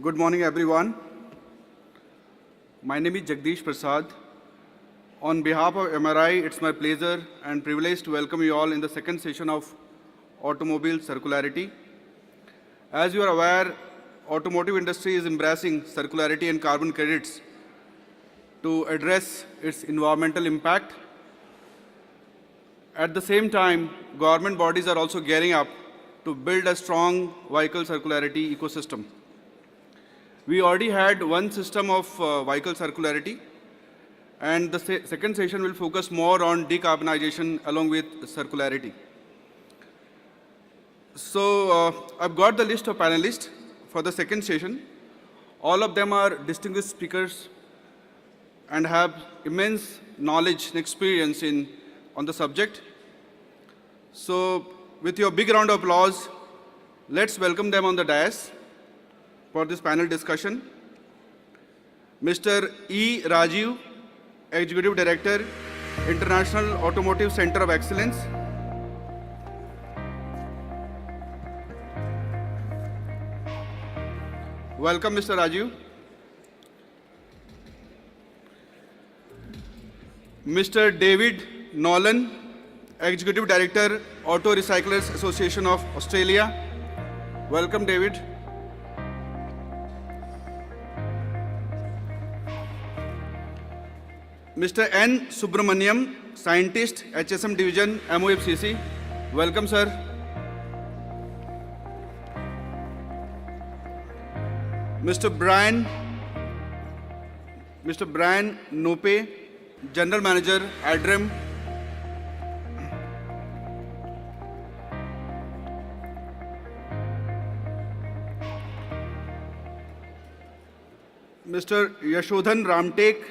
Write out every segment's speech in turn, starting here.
Good morning, everyone. My name is Jagdish Prasad. On behalf of MRAI, it's my pleasure and privilege to welcome you all in the second session of Automobile Circularity. As you are aware, automotive industry is embracing circularity and carbon credits to address its environmental impact. At the same time, government bodies are also gearing up to build a strong vehicle circularity ecosystem. We already had one system of vehicle circularity, and the second session will focus more on decarbonization along with circularity. So I've got the list of panelists for the second session. All of them are distinguished speakers and have immense knowledge and experience on the subject. So with your big round of applause, let's welcome them on the dais for this panel discussion. Mr. E. Rajiv, Executive Director, International Automotive Center of Excellence. Welcome, Mr. Rajiv. Mr. David Nolan, Executive Director, Auto Recyclers Association of Australia. Welcome, David. Mr. N. Subramaniam, Scientist, HSM Division, MOFCC. Welcome, sir. Mr. Brian Nope, General Manager, ADREM. Mr. Yashodhan Ramtek,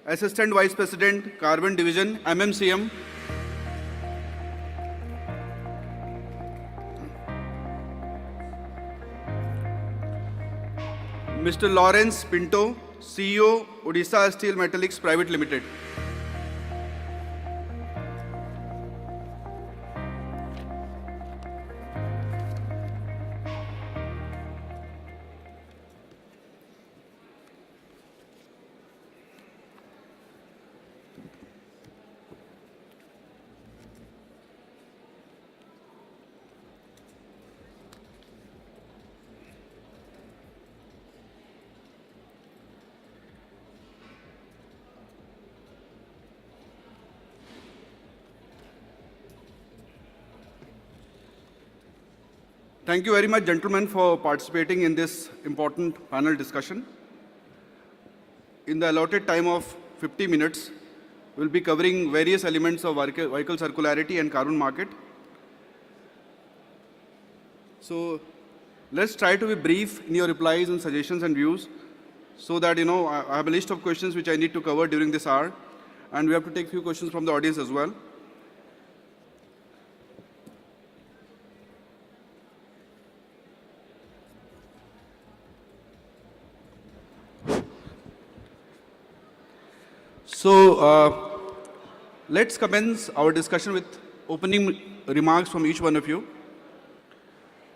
Assistant Vice President, Carbon Division, MMCM. Mr. Lawrence Pinto, CEO, Odisha Steel Metallics Private Limited. Thank you very much, gentlemen, for participating in this important panel discussion. In the allotted time of 50 minutes, we'll be covering various elements of vehicle circularity and carbon market. So let's try to be brief in your replies and suggestions and views so that, I have a list of questions which I need to cover during this hour, and we have to take a few questions from the audience as well. So let's commence our discussion with opening remarks from each one of you.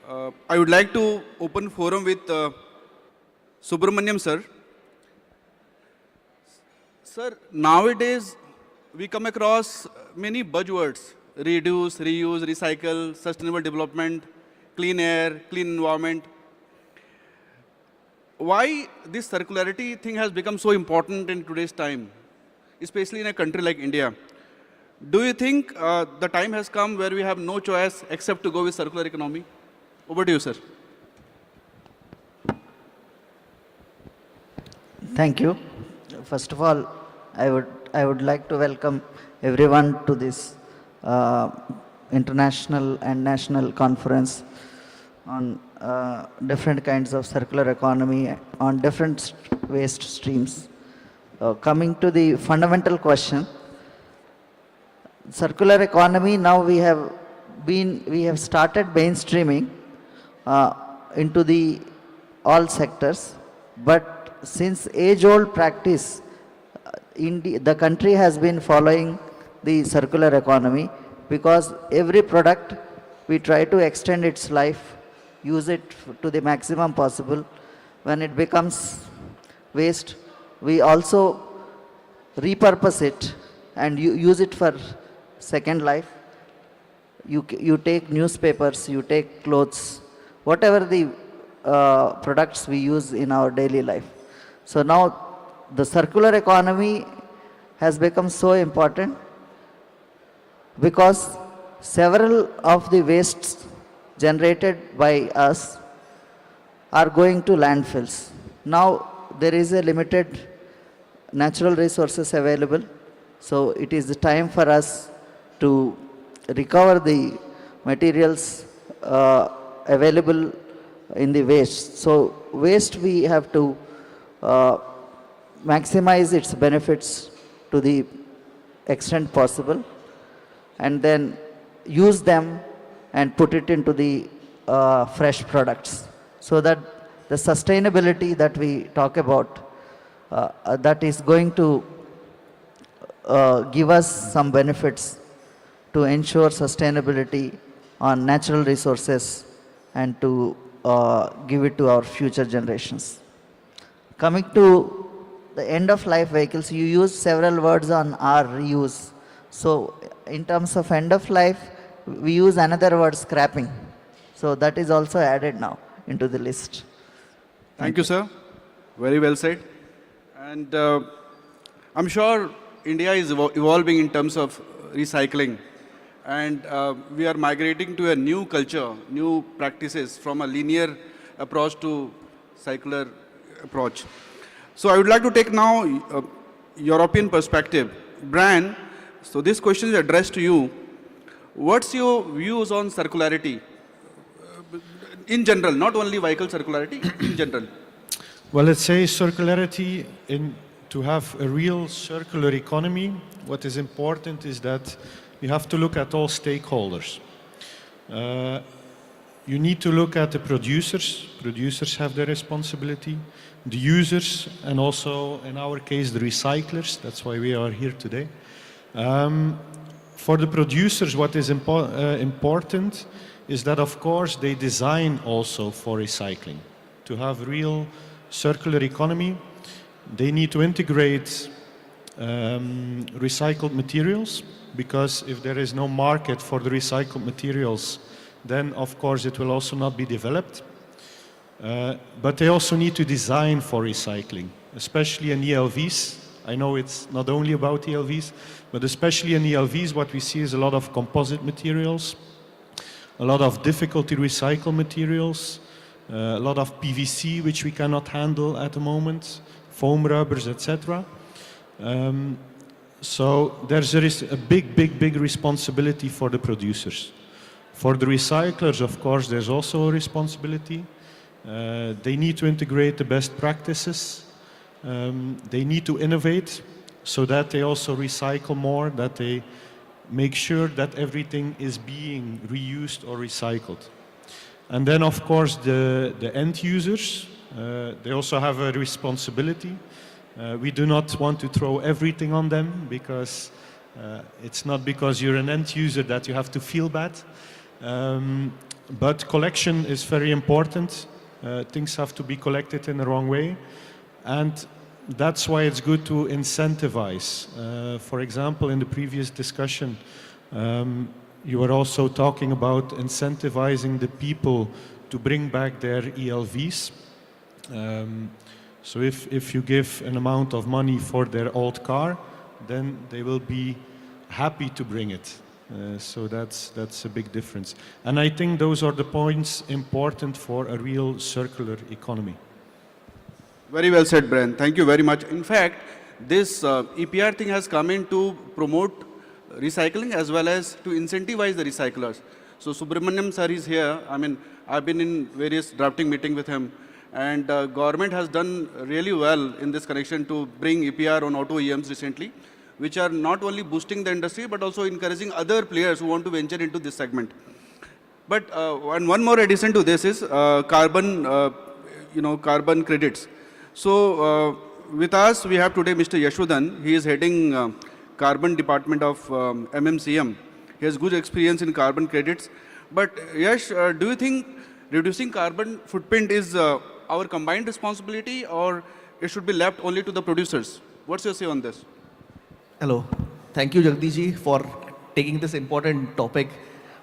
I would like to open forum with Subramaniam sir. Sir, nowadays we come across many buzzwords: reduce, reuse, recycle, sustainable development, clean air, clean environment. Why this circularity thing has become so important in today's time, especially in a country like India? Do you think the time has come where we have no choice except to go with circular economy? Over to you, sir. Thank you. First of all, I would like to welcome everyone to this international and national conference on different kinds of circular economy on different waste streams. Coming to the fundamental question, circular economy, now we have started mainstreaming into the all sectors, but since age-old practice, the country has been following the circular economy, because every product we try to extend its life, use it to the maximum possible. when it becomes waste, we also repurpose it and use it for second life. You take newspapers, you take clothes, whatever the products we use in our daily life. So now the circular economy has become so important because several of the wastes generated by us are going to landfills. Now there is a limited natural resources available, so it is the time for us to recover the materials available in the waste. So waste, we have to maximize its benefits to the extent possible and then use them and put it into the fresh products, so that the sustainability that we talk about, that is going to give us some benefits to ensure sustainability on natural resources and to give it to our future generations. Coming to the end of life vehicles, you use several words on our reuse. So in terms of end of life, we use another word, scrapping. So that is also added now into the list. Thank you, sir. Very well said. And I'm sure India is evolving in terms of recycling. And we are migrating to a new culture, new practices from a linear approach to circular approach. So I would like to take now European perspective. Brian, so this question is addressed to you. What's your views on circularity? In general, not only vehicle circularity, in general. Well, let's say circularity, to have a real circular economy, what is important is that you have to look at all stakeholders. You need to look at the producers. Producers have their responsibility. The users, and also, in our case, the recyclers. That's why we are here today. For the producers, what is important is that, of course, they design also for recycling. To have real circular economy, they need to integrate recycled materials, because if there is no market for the recycled materials, then of course it will also not be developed. But they also need to design for recycling, especially in ELVs. I know it's not only about ELVs, but especially in ELVs, what we see is a lot of composite materials, a lot of difficult to recycle materials, a lot of PVC, which we cannot handle at the moment, foam rubbers, etc. So there is a big responsibility for the producers. For the recyclers, of course, there's also a responsibility. They need to integrate the best practices. They need to innovate so that they also recycle more, that they make sure that everything is being reused or recycled. And then, of course, the end users, they also have a responsibility. We do not want to throw everything on them, because it's not because you're an end user that you have to feel bad. But collection is very important. Things have to be collected in the wrong way. And that's why it's good to incentivize. For example, in the previous discussion, you were also talking about incentivizing the people to bring back their ELVs. So if you give an amount of money for their old car, then they will be happy to bring it. So that's a big difference. And I think those are the points important for a real circular economy. Very well said, Brian. Thank you very much. In fact, this EPR thing has come in to promote recycling as well as to incentivize the recyclers. So Subramaniam sir is here. I mean, I've been in various drafting meetings with him. And government has done really well in this connection to bring EPR on auto EMs recently, which are not only boosting the industry, but also encouraging other players who want to venture into this segment. But one more addition to this is carbon credits. So with us, we have today Mr. Yashodan. He is heading carbon department of MMCM. He has good experience in carbon credits. But Yash, do you think reducing carbon footprint is our combined responsibility, or it should be left only to the producers? What's your say on this? Hello. Thank you, Jagdishji, for taking this important topic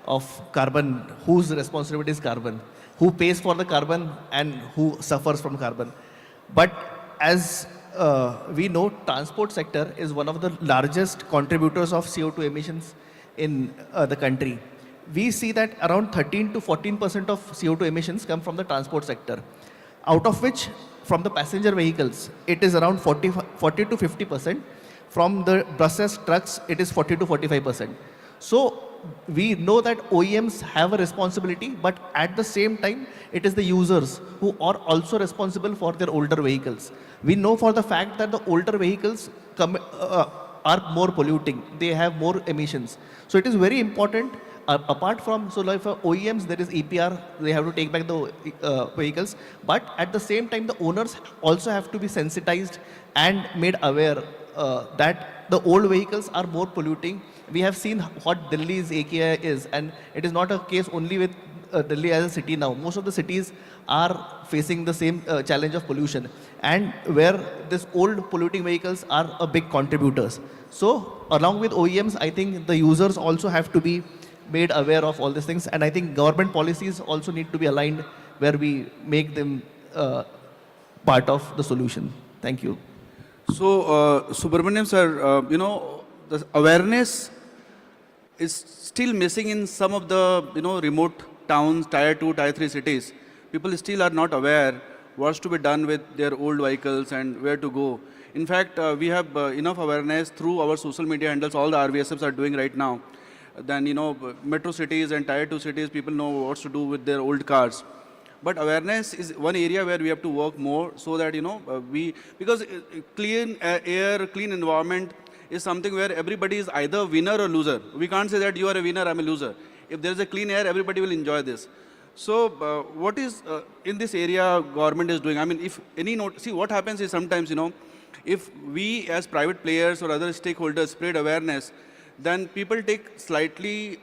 of carbon. Whose responsibility is carbon? Who pays for the carbon and who suffers from carbon? But as we know, transport sector is one of the largest contributors of CO2 emissions in the country. We see that around 13 to 14% of CO2 emissions come from the transport sector, out of which from the passenger vehicles, it is around 40 to 50%. From the buses, trucks, it is 40 to 45%. So we know that OEMs have a responsibility, but at the same time, it is the users who are also responsible for their older vehicles. We know for the fact that the older vehicles are more polluting. They have more emissions. So it is very important. Apart from, so like for OEMs, there is EPR, they have to take back the vehicles, but at the same time, the owners also have to be sensitized and made aware that the old vehicles are more polluting. We have seen what Delhi's AQI is, and it is not a case only with Delhi as a city now. Most of the cities are facing the same challenge of pollution, and where these old polluting vehicles are a big contributors. So along with OEMs, I think the users also have to be made aware of all these things, and I think government policies also need to be aligned where we make them part of the solution. Thank you. So, Subramaniam sir, the awareness is still missing in some of the, remote towns, tier 2, tier 3 cities. People still are not aware what's to be done with their old vehicles and where to go. In fact, we have enough awareness through our social media handles, all the RVSFs are doing right now. Then, metro cities and tier 2 cities, people know what to do with their old cars. But awareness is one area where we have to work more so that, because clean air, clean environment is something where everybody is either winner or loser. We can't say that you are a winner, I'm a loser. If there is a clean air, everybody will enjoy this. So what is in this area government is doing? I mean, if any note, see what happens is sometimes, if we as private players or other stakeholders spread awareness, then people take slightly,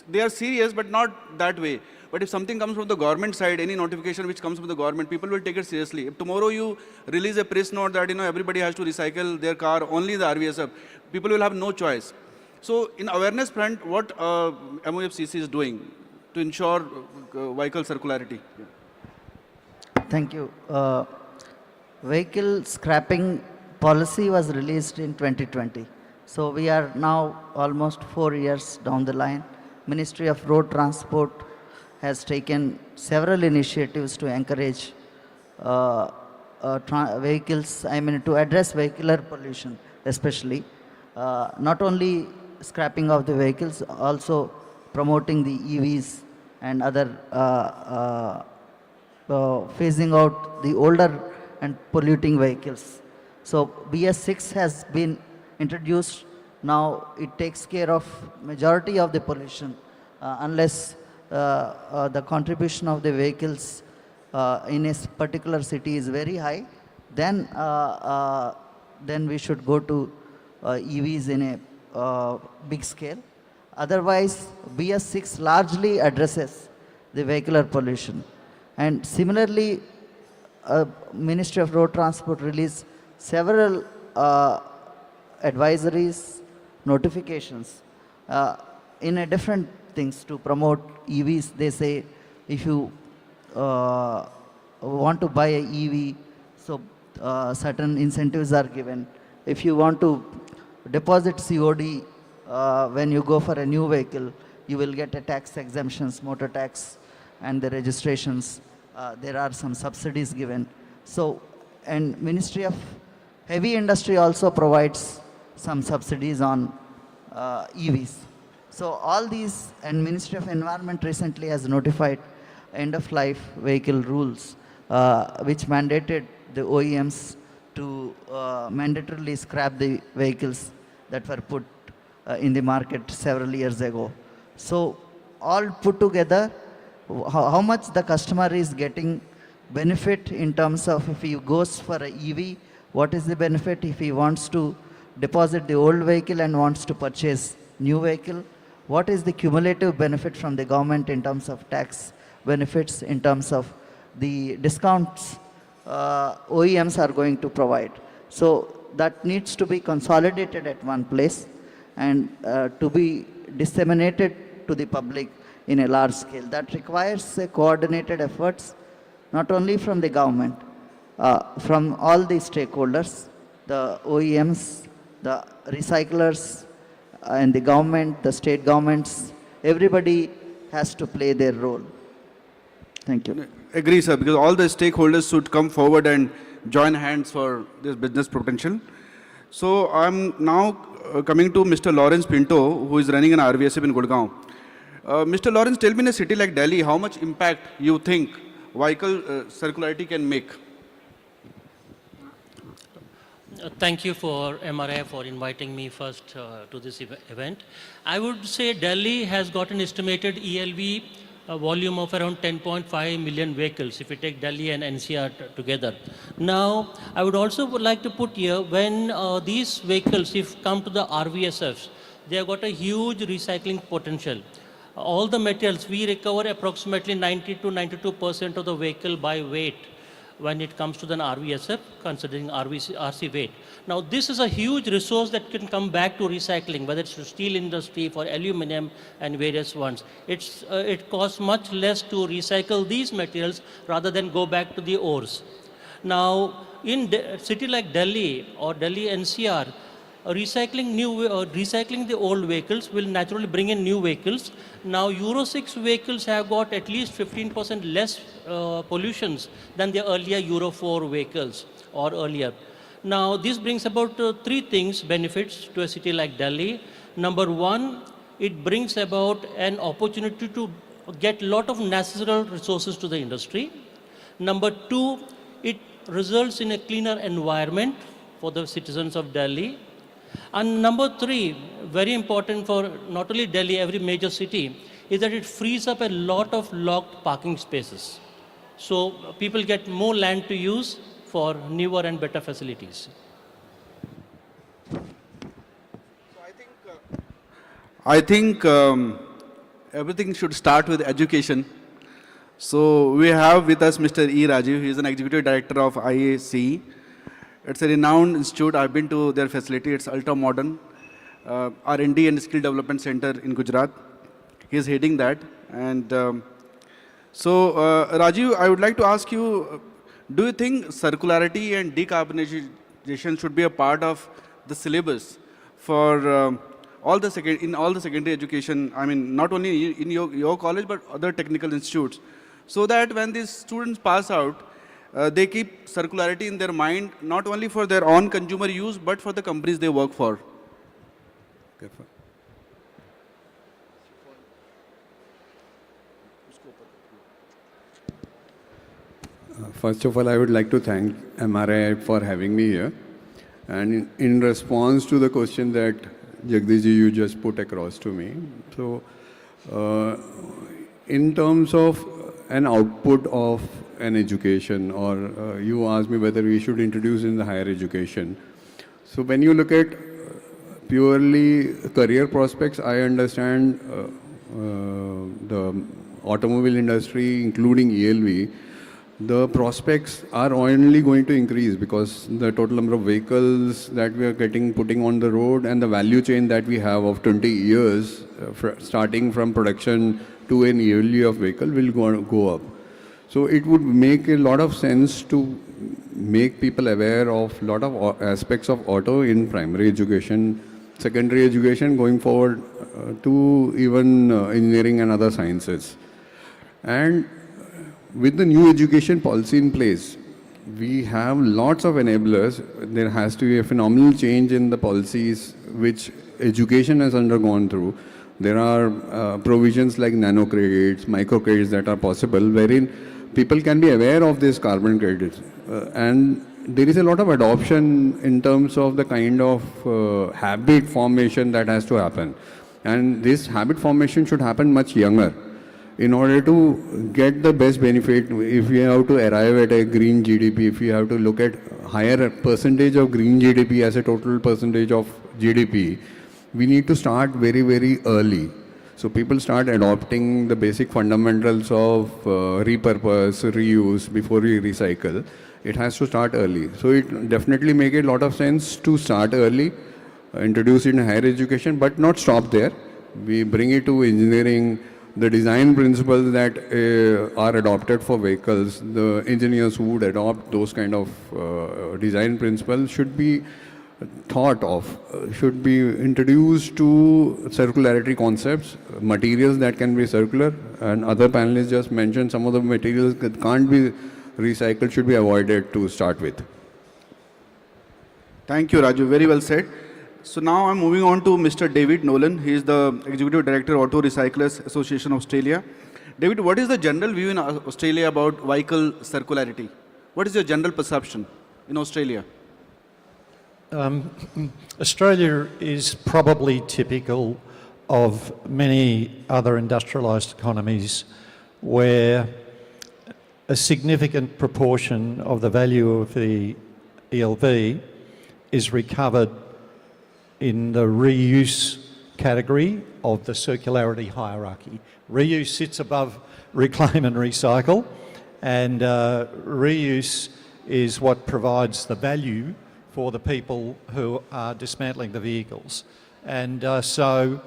they are serious, but not that way. But if something comes from the government side, any notification which comes from the government, people will take it seriously. If tomorrow you release a press note that, everybody has to recycle their car, only the RVSF, people will have no choice. So in awareness front, what MOFCC is doing to ensure vehicle circularity? Thank you. Vehicle scrapping policy was released in 2020. So we are now almost 4 years down the line. Ministry of Road Transport has taken several initiatives to encourage vehicles, to address vehicular pollution especially. Not only scrapping of the vehicles, also promoting the EVs and other phasing out the older and polluting vehicles. So BS6 has been introduced. Now it takes care of majority of the pollution unless the contribution of the vehicles in a particular city is very high, then we should go to EVs in a big scale. Otherwise, BS6 largely addresses the vehicular pollution. And similarly, Ministry of Road Transport released several advisories, notifications in a different things to promote EVs. They say if you want to buy an EV, so certain incentives are given. If you want to deposit COD when you go for a new vehicle, you will get a tax exemptions, motor tax and the registrations. There are some subsidies given. So, and Ministry of Heavy Industry also provides some subsidies on EVs. So all these, and Ministry of Environment recently has notified end-of-life vehicle rules, which mandated the OEMs to mandatorily scrap the vehicles that were put in the market several years ago. So all put together, how much the customer is getting benefit in terms of if he goes for an EV, what is the benefit if he wants to deposit the old vehicle and wants to purchase new vehicle, what is the cumulative benefit from the government in terms of tax benefits, in terms of the discounts OEMs are going to provide. So that needs to be consolidated at one place and to be disseminated to the public in a large scale. That requires a coordinated efforts, not only from the government, from all the stakeholders, the OEMs, the recyclers, and the government, the state governments, everybody has to play their role. Thank you. Agree, sir, because all the stakeholders should come forward and join hands for this business potential. So I'm now coming to Mr. Lawrence Pinto, who is running an RVSF in Gurgaon. Mr. Lawrence, tell me in a city like Delhi, how much impact you think vehicle circularity can make? Thank you for MRAI for inviting me first to this event. I would say Delhi has got an estimated ELV volume of around 10.5 million vehicles if you take Delhi and NCR together. Now, I would also like to put here when these vehicles, if come to the RVSFs, they have got a huge recycling potential. All the materials, we recover approximately 90 to 92% of the vehicle by weight when it comes to the RVSF, considering RC weight. Now, this is a huge resource that can come back to recycling, whether it's to steel industry, for aluminum, and various ones. It costs much less to recycle these materials rather than go back to the ores. Now, in a city like Delhi or Delhi NCR, recycling the old vehicles will naturally bring in new vehicles. Now, Euro 6 vehicles have got at least 15% less pollutions than the earlier Euro 4 vehicles or earlier. Now, this brings about three things, benefits to a city like Delhi. Number one, it brings about an opportunity to get a lot of natural resources to the industry. Number two, it results in a cleaner environment for the citizens of Delhi. And number three, very important for not only Delhi, every major city, is that it frees up a lot of locked parking spaces. So people get more land to use for newer and better facilities. I think everything should start with education. So we have with us Mr. E. Rajiv. He is an executive director of IAC. It's a renowned institute. I've been to their facility. It's ultra modern. R&D and Skill Development Center in Gujarat. He is heading that. And Rajiv, I would like to ask you, do you think circularity and decarbonization should be a part of the syllabus for all the secondary education? I mean, not only in your college, but other technical institutes, so that when these students pass out, they keep circularity in their mind, not only for their own consumer use, but for the companies they work for. First of all, I would like to thank MRAI for having me here. And in response to the question that Jagdishji you just put across to me, so in terms of an output of an education, or you asked me whether we should introduce in the higher education. So when you look at purely career prospects, I understand the automobile industry, including ELV, the prospects are only going to increase because the total number of vehicles that we are putting on the road and the value chain that we have of 20 years, starting from production to an ELV of vehicle will go up. So it would make a lot of sense to make people aware of a lot of aspects of auto in primary education, secondary education, going forward to even engineering and other sciences. And with the new education policy in place, we have lots of enablers. There has to be a phenomenal change in the policies which education has undergone through. There are provisions like nano credits, micro credits that are possible, wherein people can be aware of these carbon credits. And there is a lot of adoption in terms of the kind of habit formation that has to happen. And this habit formation should happen much younger. In order to get the best benefit, if we have to arrive at a green GDP, if we have to look at higher percentage of green GDP as a total percentage of GDP, we need to start very, very early. So people start adopting the basic fundamentals of repurpose, reuse before we recycle. It has to start early. So it definitely makes a lot of sense to start early, introduce it in higher education, but not stop there. We bring it to engineering. The design principles that are adopted for vehicles, the engineers who would adopt those kind of design principles should be thought of, should be introduced to circularity concepts, materials that can be circular, and other panelists just mentioned some of the materials that can't be recycled should be avoided to start with. Thank you, Raju. Very well said. So now I'm moving on to Mr. David Nolan. He is the Executive Director, Auto Recyclers Association Australia. David, what is the general view in Australia about vehicle circularity? What is your general perception in Australia? Australia is probably typical of many other industrialised economies where a significant proportion of the value of the ELV is recovered in the reuse category of the circularity hierarchy. Reuse sits above reclaim and recycle, and reuse is what provides the value for the people who are dismantling the vehicles. And so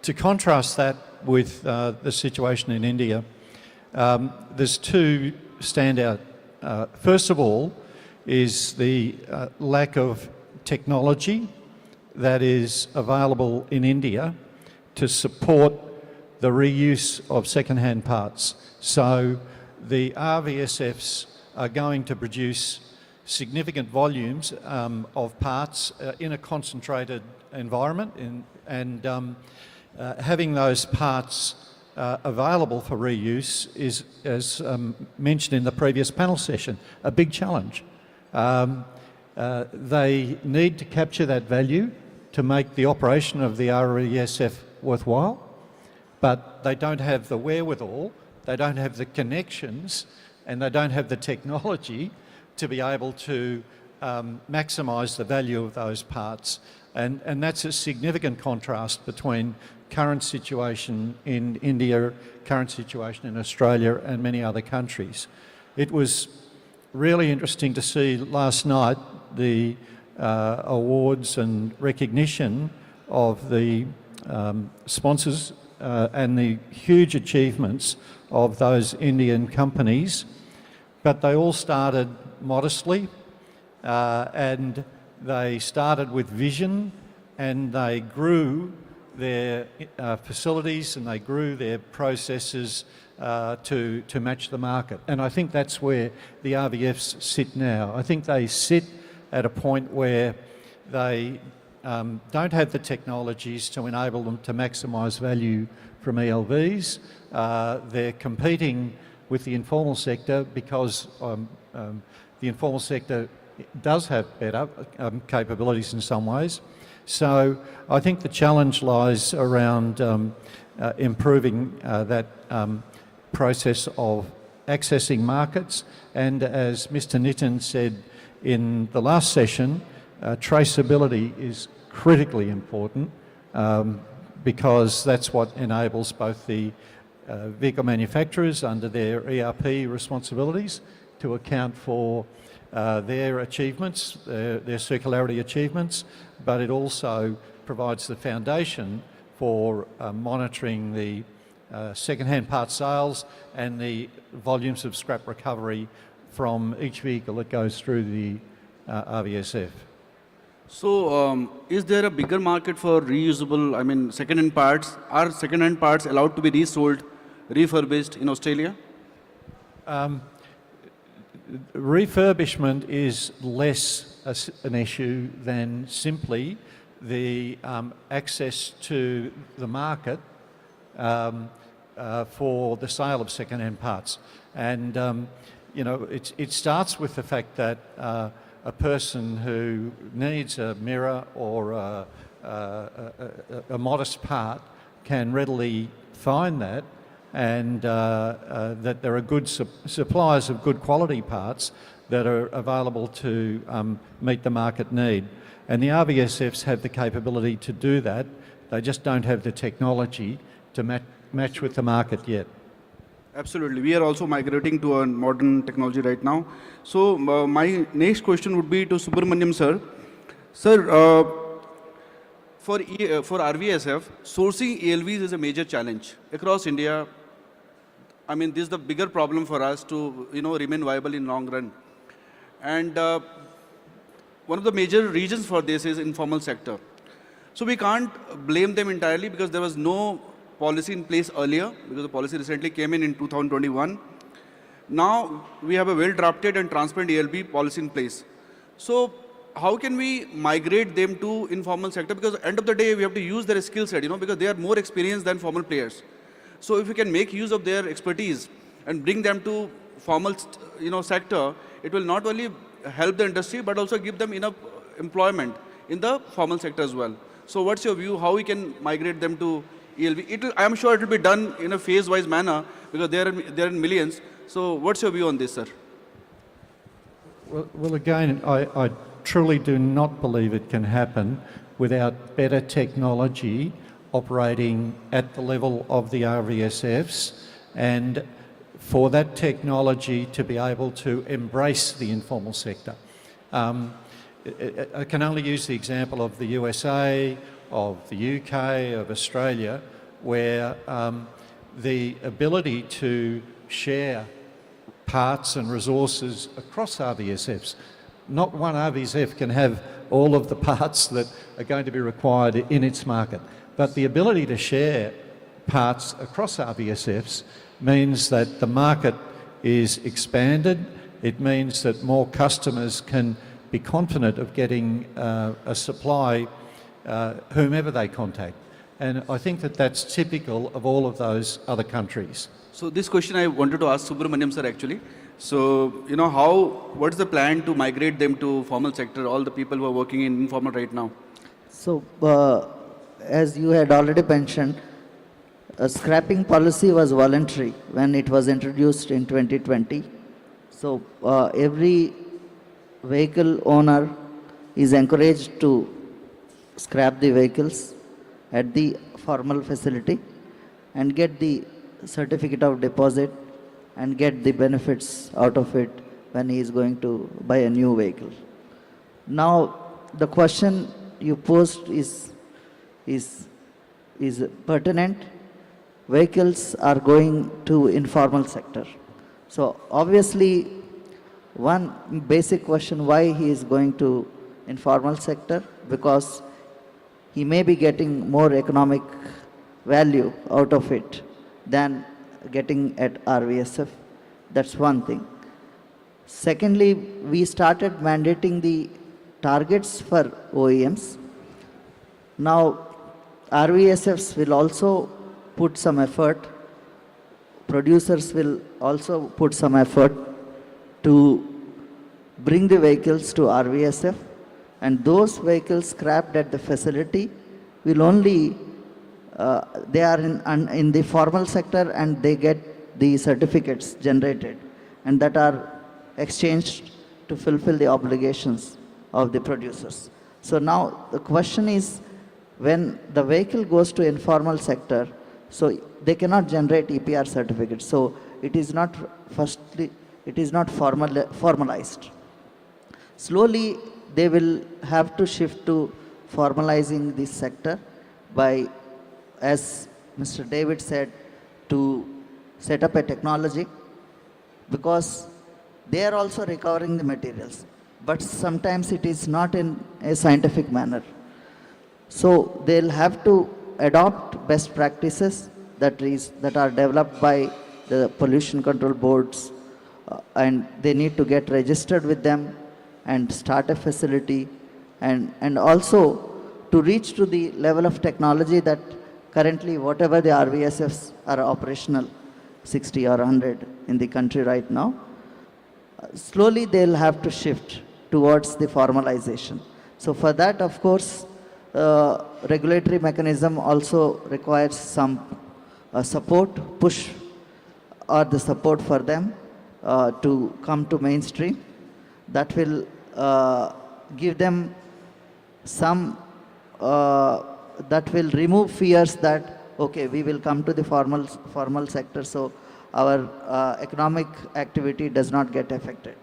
to contrast that with the situation in India, there's two standout. First of all is the lack of technology that is available in India to support the reuse of second-hand parts. So the RVSFs are going to produce significant volumes of parts in a concentrated environment, and having those parts available for reuse is, as mentioned in the previous panel session, a big challenge. They need to capture that value to make the operation of the RESF worthwhile, but they don't have the wherewithal, they don't have the connections, and they don't have the technology to be able to maximise the value of those parts. And that's a significant contrast between current situation in India, current situation in Australia and many other countries. It was really interesting to see last night the awards and recognition of the sponsors and the huge achievements of those Indian companies, but they all started modestly and they started with vision, and they grew their facilities and they grew their processes to match the market. And I think that's where the RVFs sit now. I think they sit at a point where they don't have the technologies to enable them to maximise value from ELVs. They're competing with the informal sector because the informal sector does have better capabilities in some ways. So I think the challenge lies around improving that process of accessing markets, and as Mr. Nitin said in the last session, traceability is critically important because that's what enables both the vehicle manufacturers under their ERP responsibilities to account for their achievements, their circularity achievements, but it also provides the foundation for monitoring the second-hand part sales and the volumes of scrap recovery from each vehicle that goes through the RVSF. So, is there a bigger market for reusable, second-hand parts? Are second-hand parts allowed to be resold, refurbished in Australia? Refurbishment is less an issue than simply the access to the market for the sale of second-hand parts. And, it starts with the fact that a person who needs a mirror or a modest part can readily find that, and that there are good suppliers of good quality parts that are available to meet the market need. And the RVSFs have the capability to do that. They just don't have the technology to match with the market yet. Absolutely. We are also migrating to a modern technology right now. So my next question would be to Subramaniam sir. Sir, for RVSF, sourcing ELVs is a major challenge across India. I mean, this is the bigger problem for us to remain viable in long run. And one of the major reasons for this is informal sector. So we can't blame them entirely because there was no policy in place earlier, because the policy recently came in 2021. Now we have a well-drafted and transparent ELB policy in place. So how can we migrate them to informal sector? Because at the end of the day, we have to use their skill set, because they are more experienced than formal players. So if we can make use of their expertise and bring them to formal, sector, it will not only help the industry, but also give them enough employment in the formal sector as well. So what's your view, how we can migrate them to ELV? I am sure it will be done in a phase-wise manner because they are in millions. So what's your view on this, sir? Well again, I truly do not believe it can happen without better technology operating at the level of the RVSFs, and for that technology to be able to embrace the informal sector. I can only use the example of the USA, of the UK, of Australia, where the ability to share parts and resources across RVSFs. Not one RVSF can have all of the parts that are going to be required in its market, but the ability to share parts across RVSFs means that the market is expanded. It means that more customers can be confident of getting a supply whomever they contact. And I think that that's typical of all of those other countries. So this question I wanted to ask Subramaniam sir actually. So, what's the plan to migrate them to formal sector, all the people who are working in informal right now? So, as you had already mentioned, a scrapping policy was voluntary when it was introduced in 2020. So, every vehicle owner is encouraged to scrap the vehicles at the formal facility and get the certificate of deposit and get the benefits out of it when he is going to buy a new vehicle. Now, the question you posed is pertinent. Vehicles are going to informal sector. So obviously, one basic question, why he is going to informal sector? Because he may be getting more economic value out of it than getting at RVSF. That's one thing. Secondly, we started mandating the targets for OEMs. Now, RVSFs will also put some effort. Producers will also put some effort to bring the vehicles to RVSF, and those vehicles scrapped at the facility will only they are in the formal sector and they get the certificates generated and that are exchanged to fulfill the obligations of the producers. So now the question is, when the vehicle goes to informal sector, so they cannot generate EPR certificates. So it is not formalized. Slowly they will have to shift to formalizing this sector by, as Mr. David said, to set up a technology, because they are also recovering the materials, but sometimes it is not in a scientific manner. So they'll have to adopt best practices that are developed by the pollution control boards, and they need to get registered with them and start a facility, and also to reach to the level of technology that currently whatever the RVSFs are operational, 60 or 100 in the country right now, slowly they'll have to shift towards the formalization. So for that, of course, regulatory mechanism also requires some support, push, or the support for them to come to mainstream. That will give them some, that will remove fears that okay, we will come to the formal sector, so our economic activity does not get affected.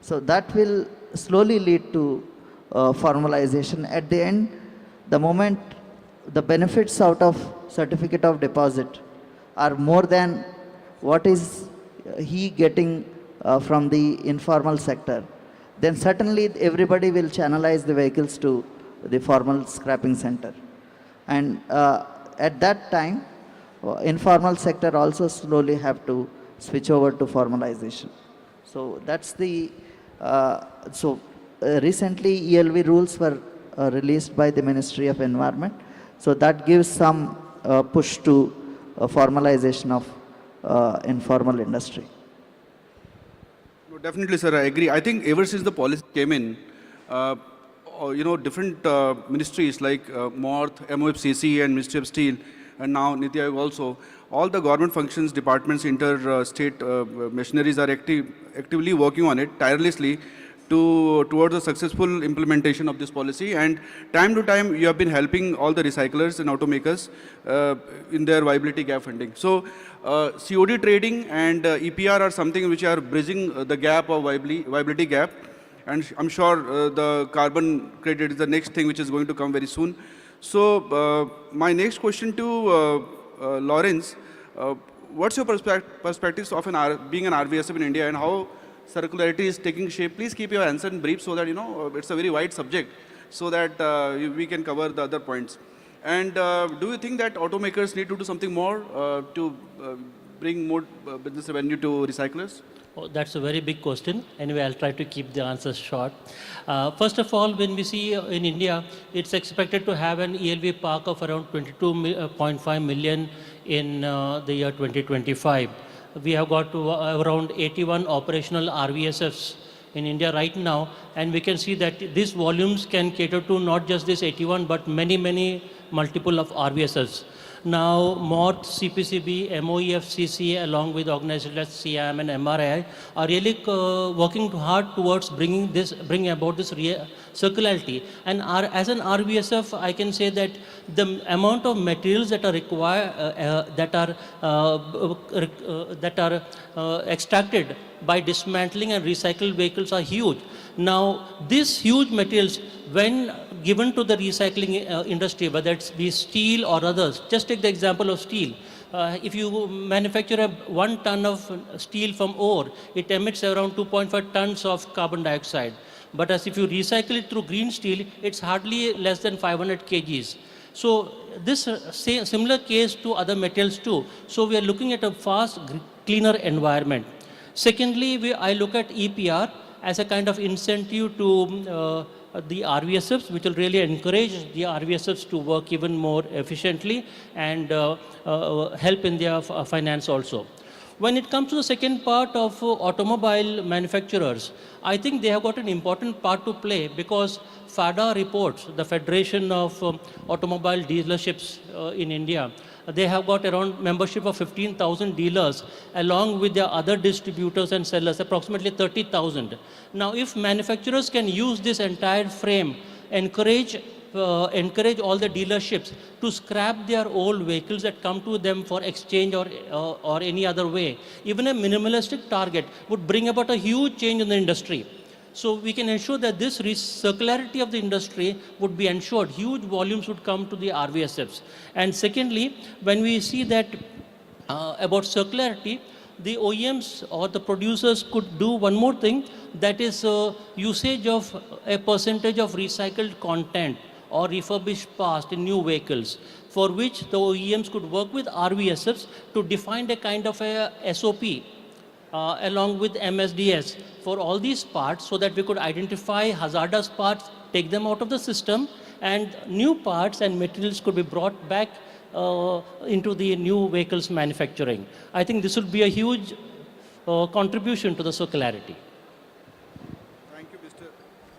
So that will slowly lead to formalization. At the end, the moment the benefits out of certificate of deposit are more than what is he getting from the informal sector, then certainly everybody will channelize the vehicles to the formal scrapping center. And at that time, informal sector also slowly have to switch over to formalization. So that's the, recently ELV rules were released by the Ministry of Environment. So that gives some push to formalization of informal industry. No, definitely, sir, I agree. I think ever since the policy came in, different ministries like MORTH, MOFCC and Ministry of Steel, and now Niti Aayog also, all the government functions, departments, inter-state machineries are actively working on it tirelessly towards the successful implementation of this policy. And time to time, you have been helping all the recyclers and automakers in their viability gap funding. So COD trading and EPR are something which are bridging the gap of viability gap. And I'm sure the carbon credit is the next thing which is going to come very soon. So my next question to Lawrence, what's your perspectives of being an RVSF in India, and how circularity is taking shape? Please keep your answer in brief so that, it's a very wide subject, so that we can cover the other points. And do you think that automakers need to do something more to bring more business revenue to recyclers? Oh, that's a very big question. Anyway, I'll try to keep the answers short. First of all, when we see in India, it's expected to have an ELV park of around 22.5 million in the year 2025. We have got to around 81 operational RVSFs in India right now, and we can see that these volumes can cater to not just this 81, but many multiple of RVSFs. Now, MORTH, CPCB, MOEFCC, along with organizations like CIAM and MRAI, are really working hard towards bringing about this circularity. And as an RVSF, I can say that the amount of materials that are required, that are extracted by dismantling and recycled vehicles are huge. Now, these huge materials, when given to the recycling industry, whether it's be steel or others, just take the example of steel. If you manufacture 1 ton of steel from ore, it emits around 2.5 tons of carbon dioxide. But as if you recycle it through green steel, it's hardly less than 500 kgs. So this similar case to other materials too. So we are looking at a fast, cleaner environment. Secondly, I look at EPR as a kind of incentive to the RVSFs, which will really encourage the RVSFs to work even more efficiently and help in their finance also. When it comes to the second part of automobile manufacturers, I think they have got an important part to play, because FADA reports, the Federation of Automobile Dealerships in India, they have got around membership of 15,000 dealers, along with their other distributors and sellers, approximately 30,000. Now, if manufacturers can use this entire frame, encourage all the dealerships to scrap their old vehicles that come to them for exchange or any other way, even a minimalistic target would bring about a huge change in the industry. So we can ensure that this circularity of the industry would be ensured. Huge volumes would come to the RVSFs. And secondly, when we see that about circularity, the OEMs or the producers could do one more thing, that is usage of a percentage of recycled content or refurbished parts in new vehicles, for which the OEMs could work with RVSFs to define a kind of a SOP along with MSDS for all these parts, so that we could identify hazardous parts, take them out of the system, and new parts and materials could be brought back into the new vehicles manufacturing. I think this would be a huge contribution to the circularity.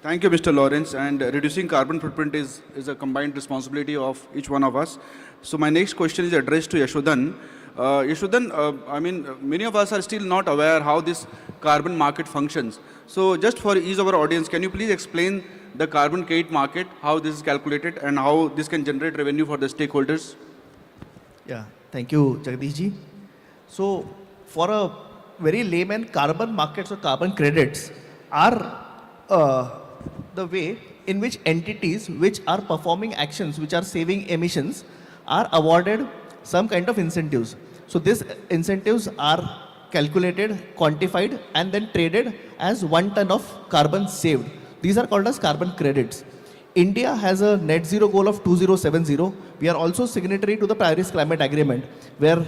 Thank you, Mr. Lawrence. And reducing carbon footprint is a combined responsibility of each one of us. So my next question is addressed to Yashodhan. Yashodhan, many of us are still not aware how this carbon market functions. So just for ease of our audience, can you please explain the carbon credit market, how this is calculated, and how this can generate revenue for the stakeholders? Yeah, thank you, Jagdish ji. So, for a very layman, carbon markets or carbon credits are the way in which entities which are performing actions which are saving emissions are awarded some kind of incentives. So, these incentives are calculated, quantified, and then traded as 1 ton of carbon saved. These are called as carbon credits. India has a net zero goal of 2070. We are also signatory to the Paris Climate Agreement, where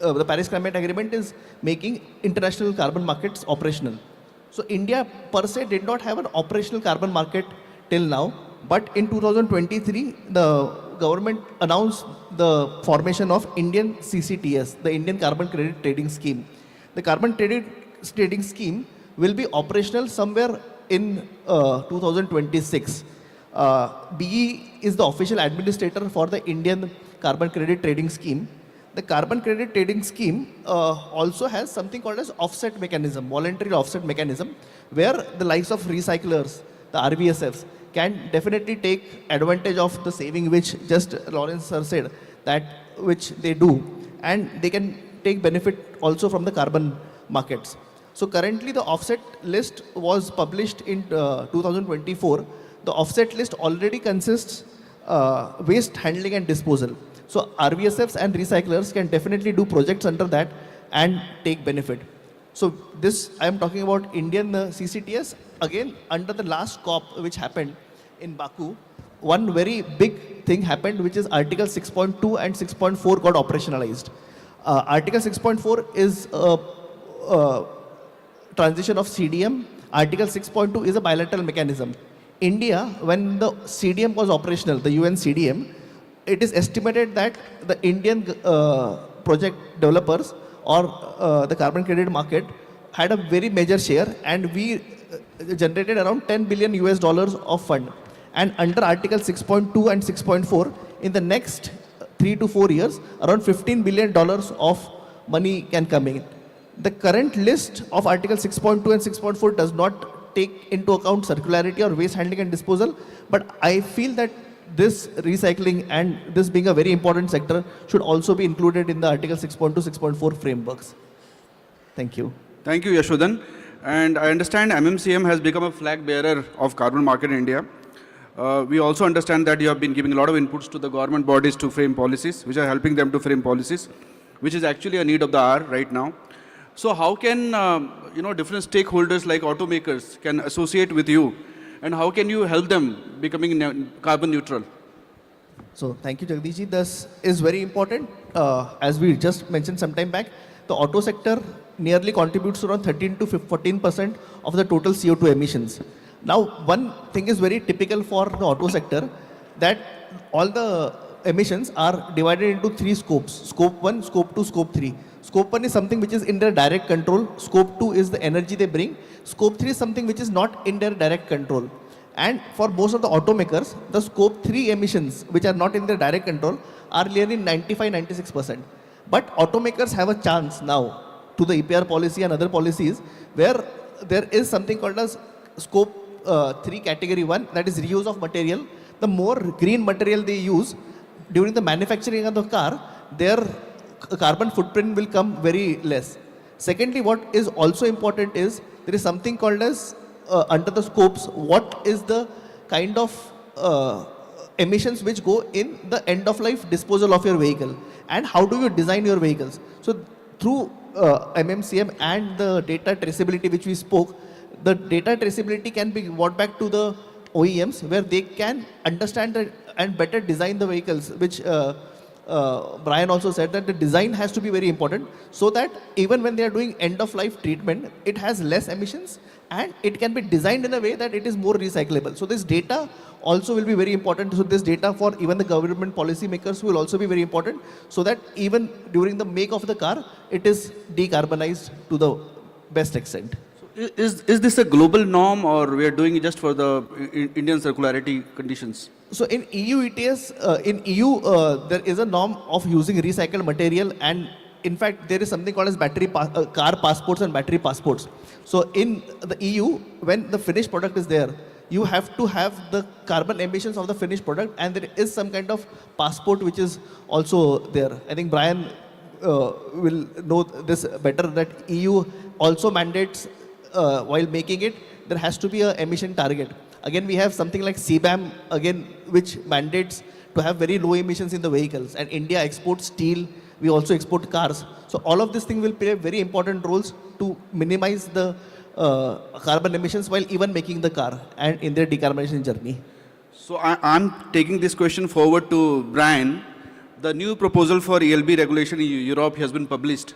the Paris Climate Agreement is making international carbon markets operational. So India per se did not have an operational carbon market till now, but in 2023, the government announced the formation of Indian CCTS, the Indian Carbon Credit Trading Scheme. The carbon credit trading scheme will be operational somewhere in 2026. BE is the official administrator for the Indian Carbon Credit Trading Scheme. The Carbon Credit Trading Scheme also has something called as offset mechanism, voluntary offset mechanism, where the likes of recyclers, the RVSFs, can definitely take advantage of the saving which just Lawrence sir said, that which they do, and they can take benefit also from the carbon markets. So currently the offset list was published in 2024. The offset list already consists waste handling and disposal. So RVSFs and recyclers can definitely do projects under that and take benefit. So this, I am talking about Indian CCTS. Again, under the last COP which happened in Baku, one very big thing happened, which is Article 6.2 and 6.4 got operationalized. Article 6.4 is transition of CDM. Article 6.2 is a bilateral mechanism. India, when the CDM was operational, the UN CDM, it is estimated that the Indian project developers or the carbon credit market had a very major share, and we generated around $10 billion of fund. And under Article 6.2 and 6.4, in the next 3 to 4 years, around $15 billion of money can come in. The current list of Article 6.2 and 6.4 does not take into account circularity or waste handling and disposal, but I feel that this recycling and this being a very important sector should also be included in the Article 6.2, 6.4 frameworks. Thank you. Thank you, Yashodhan. And I understand MMCM has become a flag bearer of carbon market in India. We also understand that you have been giving a lot of inputs to the government bodies to frame policies, which are helping them to frame policies, which is actually a need of the hour right now. So how can different stakeholders like automakers can associate with you, and how can you help them becoming carbon neutral? So thank you, Jagdish ji. This is very important. As we just mentioned some time back, the auto sector nearly contributes around 13 to 14% of the total CO2 emissions. Now, one thing is very typical for the auto sector, that all the emissions are divided into 3 scopes: scope 1, scope 2, scope 3. Scope 1 is something which is in their direct control. Scope 2 is the energy they bring. Scope 3 is something which is not in their direct control. And for most of the automakers, the scope 3 emissions, which are not in their direct control, are nearly 95-96%. But automakers have a chance now to the EPR policy and other policies, where there is something called as scope 3 category 1, that is reuse of material. The more green material they use during the manufacturing of the car, their carbon footprint will come very less. Secondly, what is also important is there is something called as under the scopes, what is the kind of emissions which go in the end of life disposal of your vehicle, and how do you design your vehicles. So through MMCM and the data traceability which we spoke, the data traceability can be brought back to the OEMs, where they can understand and better design the vehicles, which Brian also said that the design has to be very important, so that even when they are doing end of life treatment, it has less emissions and it can be designed in a way that it is more recyclable. So this data also will be very important. So this data for even the government policy makers will also be very important, so that even during the make of the car, it is decarbonized to the best extent. Is this a global norm, or we are doing it just for the Indian circularity conditions? So in EU ETS, there is a norm of using recycled material, and in fact there is something called as car passports and battery passports. So in the EU, when the finished product is there, you have to have the carbon emissions of the finished product, and there is some kind of passport which is also there. I think Brian will know this better, that EU also mandates while making it, there has to be an emission target. Again, we have something like CBAM, again, which mandates to have very low emissions in the vehicles. And India exports steel, we also export cars. So all of this thing will play very important roles to minimize the carbon emissions while even making the car and in their decarbonization journey. So I'm taking this question forward to Brian. The new proposal for ELB regulation in Europe has been published.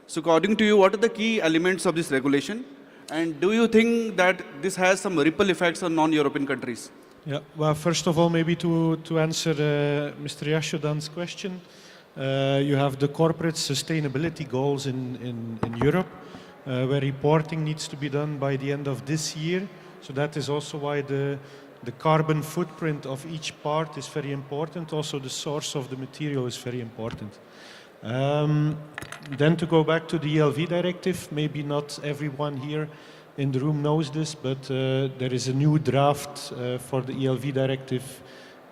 So according to you, what are the key elements of this regulation? And do you think that this has some ripple effects on non-European countries? Yeah, well, first of all, maybe to answer Mr. Yashodan's question, you have the corporate sustainability goals in Europe, where reporting needs to be done by the end of this year. So that is also why the carbon footprint of each part is very important. Also, the source of the material is very important. Then to go back to the ELV directive, maybe not everyone here in the room knows this, but there is a new draft for the ELV directive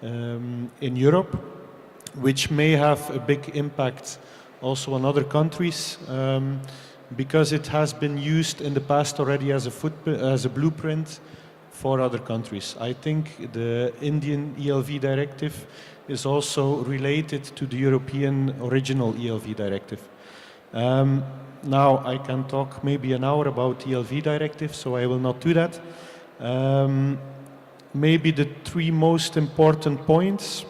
in Europe, which may have a big impact also on other countries, because it has been used in the past already as a blueprint for other countries. I think the Indian ELV directive is also related to the European original ELV directive. Now I can talk maybe an hour about ELV directive, so I will not do that. Maybe the three most important points.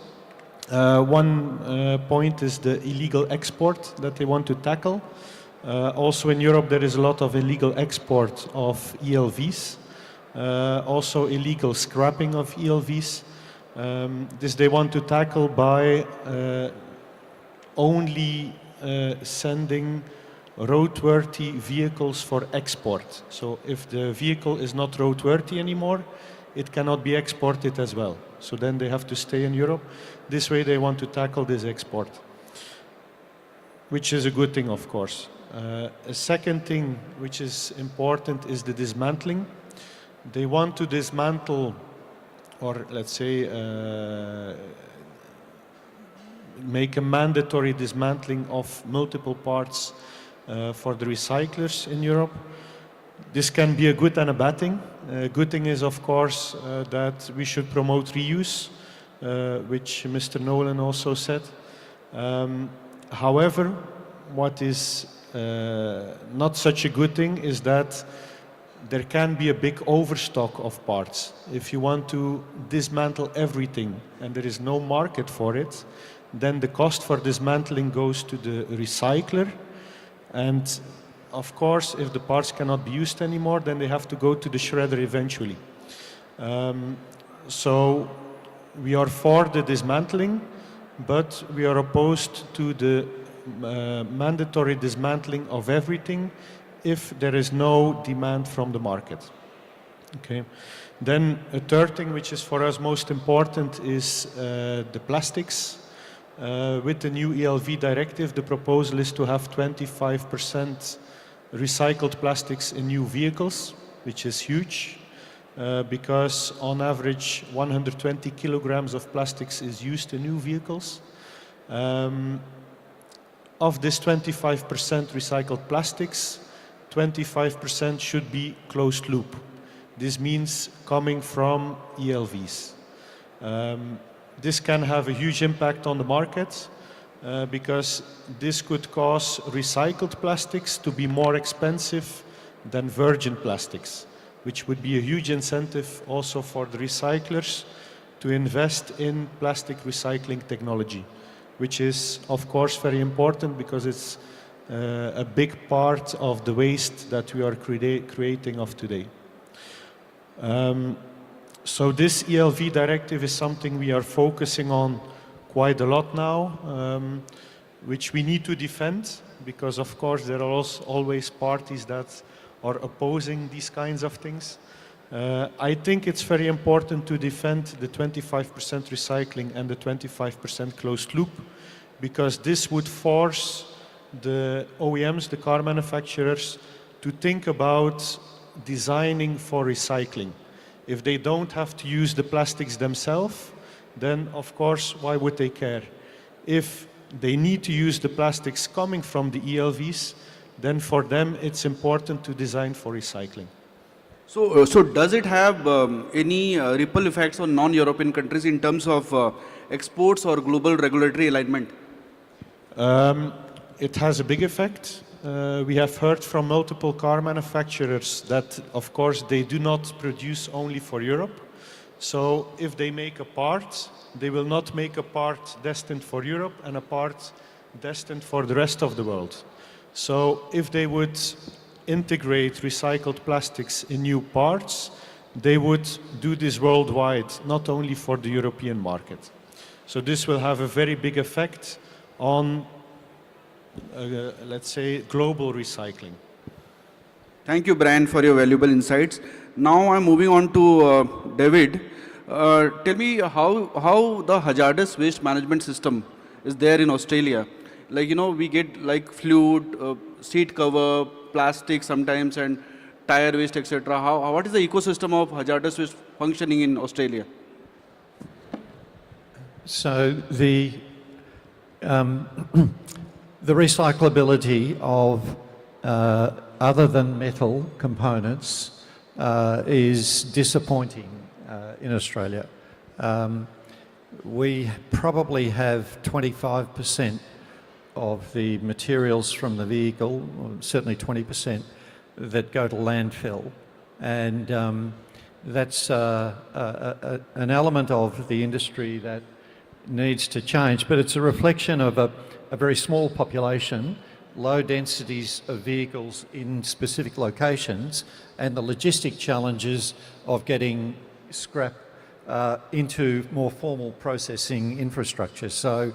One point is the illegal export that they want to tackle. Also in Europe there is a lot of illegal export of ELVs. Also illegal scrapping of ELVs. This they want to tackle by only sending roadworthy vehicles for export. So if the vehicle is not roadworthy anymore, it cannot be exported as well. So then they have to stay in Europe. This way they want to tackle this export, which is a good thing, of course. A second thing which is important is the dismantling. They want to dismantle, or let's say make a mandatory dismantling of multiple parts for the recyclers in Europe. This can be a good and a bad thing. A good thing is, of course, that we should promote reuse, which Mr. Nolan also said. However, what is not such a good thing is that there can be a big overstock of parts. If you want to dismantle everything and there is no market for it, then the cost for dismantling goes to the recycler. And of course, if the parts cannot be used anymore, then they have to go to the shredder eventually. So we are for the dismantling, but we are opposed to the mandatory dismantling of everything if there is no demand from the market. Okay. Then a third thing which is for us most important is the plastics. With the new ELV directive, the proposal is to have 25% recycled plastics in new vehicles, which is huge, because on average 120 kilograms of plastics is used in new vehicles. Of this 25% recycled plastics, 25% should be closed loop. This means coming from ELVs. This can have a huge impact on the market because this could cause recycled plastics to be more expensive than virgin plastics, which would be a huge incentive also for the recyclers to invest in plastic recycling technology, which is of course very important because it's a big part of the waste that we are creating of today. So this ELV directive is something we are focusing on quite a lot now, which we need to defend because of course there are also always parties that are opposing these kinds of things. I think it's very important to defend the 25% recycling and the 25% closed loop because this would force the OEMs, the car manufacturers, to think about designing for recycling. If they don't have to use the plastics themselves, then of course, why would they care? If they need to use the plastics coming from the ELVs, then for them it's important to design for recycling. So does it have any ripple effects on non-European countries in terms of exports or global regulatory alignment? It has a big effect. We have heard from multiple car manufacturers that, of course, they do not produce only for Europe. So if they make a part, they will not make a part destined for Europe and a part destined for the rest of the world. So if they would integrate recycled plastics in new parts, they would do this worldwide, not only for the European market. So this will have a very big effect on, let's say, global recycling. Thank you, Brian, for your valuable insights. Now I'm moving on to David. Tell me how the hazardous waste management system is there in Australia. Like, you know, we get like fluid, seat cover, plastic sometimes, and tire waste, etc. What is the ecosystem of hazardous waste functioning in Australia? So the recyclability of other than metal components is disappointing in Australia. We probably have 25% of the materials from the vehicle, or certainly 20%, that go to landfill. And that's an element of the industry that needs to change, but it's a reflection of a very small population, low densities of vehicles in specific locations, and the logistic challenges of getting scrap into more formal processing infrastructure. So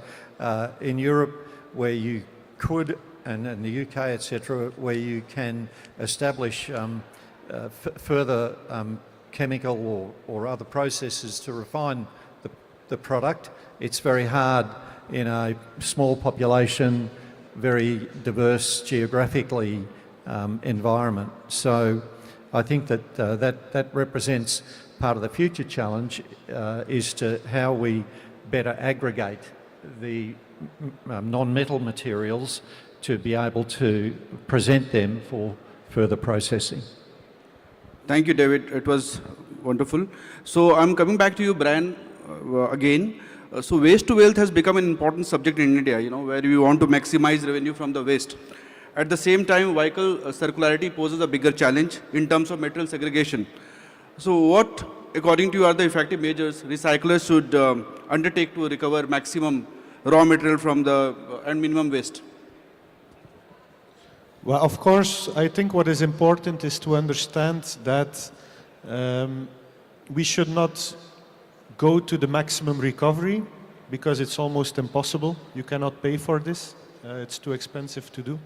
in Europe, where you could, and in the UK, etc., where you can establish further chemical or other processes to refine the product, it's very hard in a small population, very diverse geographically environment. So I think that that represents part of the future challenge is to how we better aggregate the non-metal materials to be able to present them for further processing. Thank you, David. It was wonderful. So I'm coming back to you, Brian, again. So waste to wealth has become an important subject in India, you know, where we want to maximize revenue from the waste. At the same time, vehicle circularity poses a bigger challenge in terms of material segregation. So what, according to you, are the effective measures recyclers should undertake to recover maximum raw material from the and minimum waste? Well, of course, I think what is important is to understand that we should not go to the maximum recovery because it's almost impossible. You cannot pay for this. It's too expensive to do.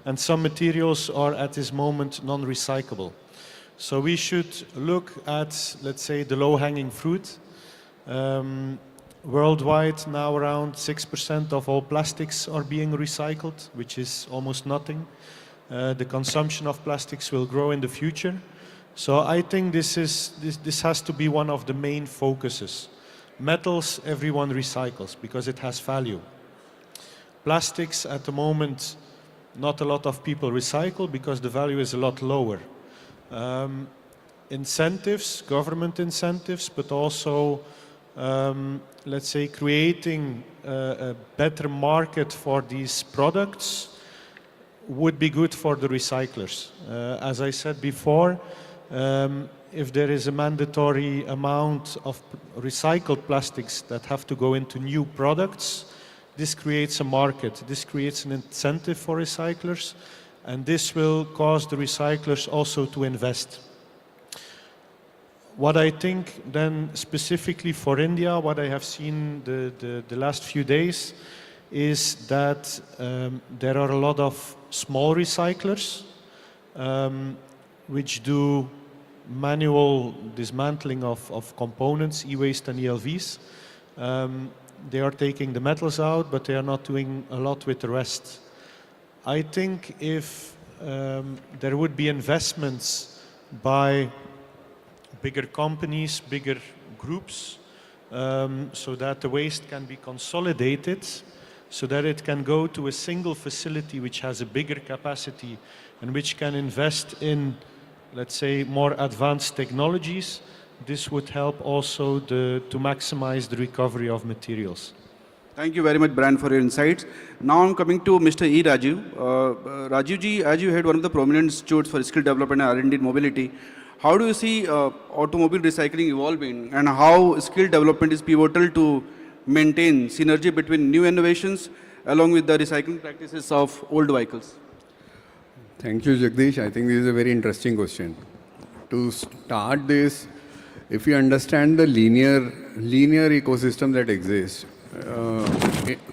And some materials are at this moment non-recyclable. So we should look at, let's say, the low-hanging fruit. Worldwide, now around 6% of all plastics are being recycled, which is almost nothing. The consumption of plastics will grow in the future. So I think this has to be one of the main focuses. Metals, everyone recycles because it has value. Plastics, at the moment, not a lot of people recycle because the value is a lot lower. Incentives, government incentives, but also, let's say, creating a better market for these products would be good for the recyclers. As I said before, if there is a mandatory amount of recycled plastics that have to go into new products, this creates a market, this creates an incentive for recyclers, and this will cause the recyclers also to invest. What I think then specifically for India, what I have seen the last few days, is that there are a lot of small recyclers which do manual dismantling of components, e-waste and ELVs. They are taking the metals out, but they are not doing a lot with the rest. I think if there would be investments by bigger companies, bigger groups, so that the waste can be consolidated, so that it can go to a single facility which has a bigger capacity and which can invest in, let's say, more advanced technologies. This would help also to maximize the recovery of materials. Thank you very much, Brian, for your insights. Now I'm coming to Mr. E. Rajiv. Rajiv ji, as you head one of the prominent institutes for skill development and R&D in mobility, how do you see automobile recycling evolving, and how skill development is pivotal to maintain synergy between new innovations along with the recycling practices of old vehicles? Thank you, Jagdish. I think this is a very interesting question. To start this, if you understand the linear ecosystem that exists,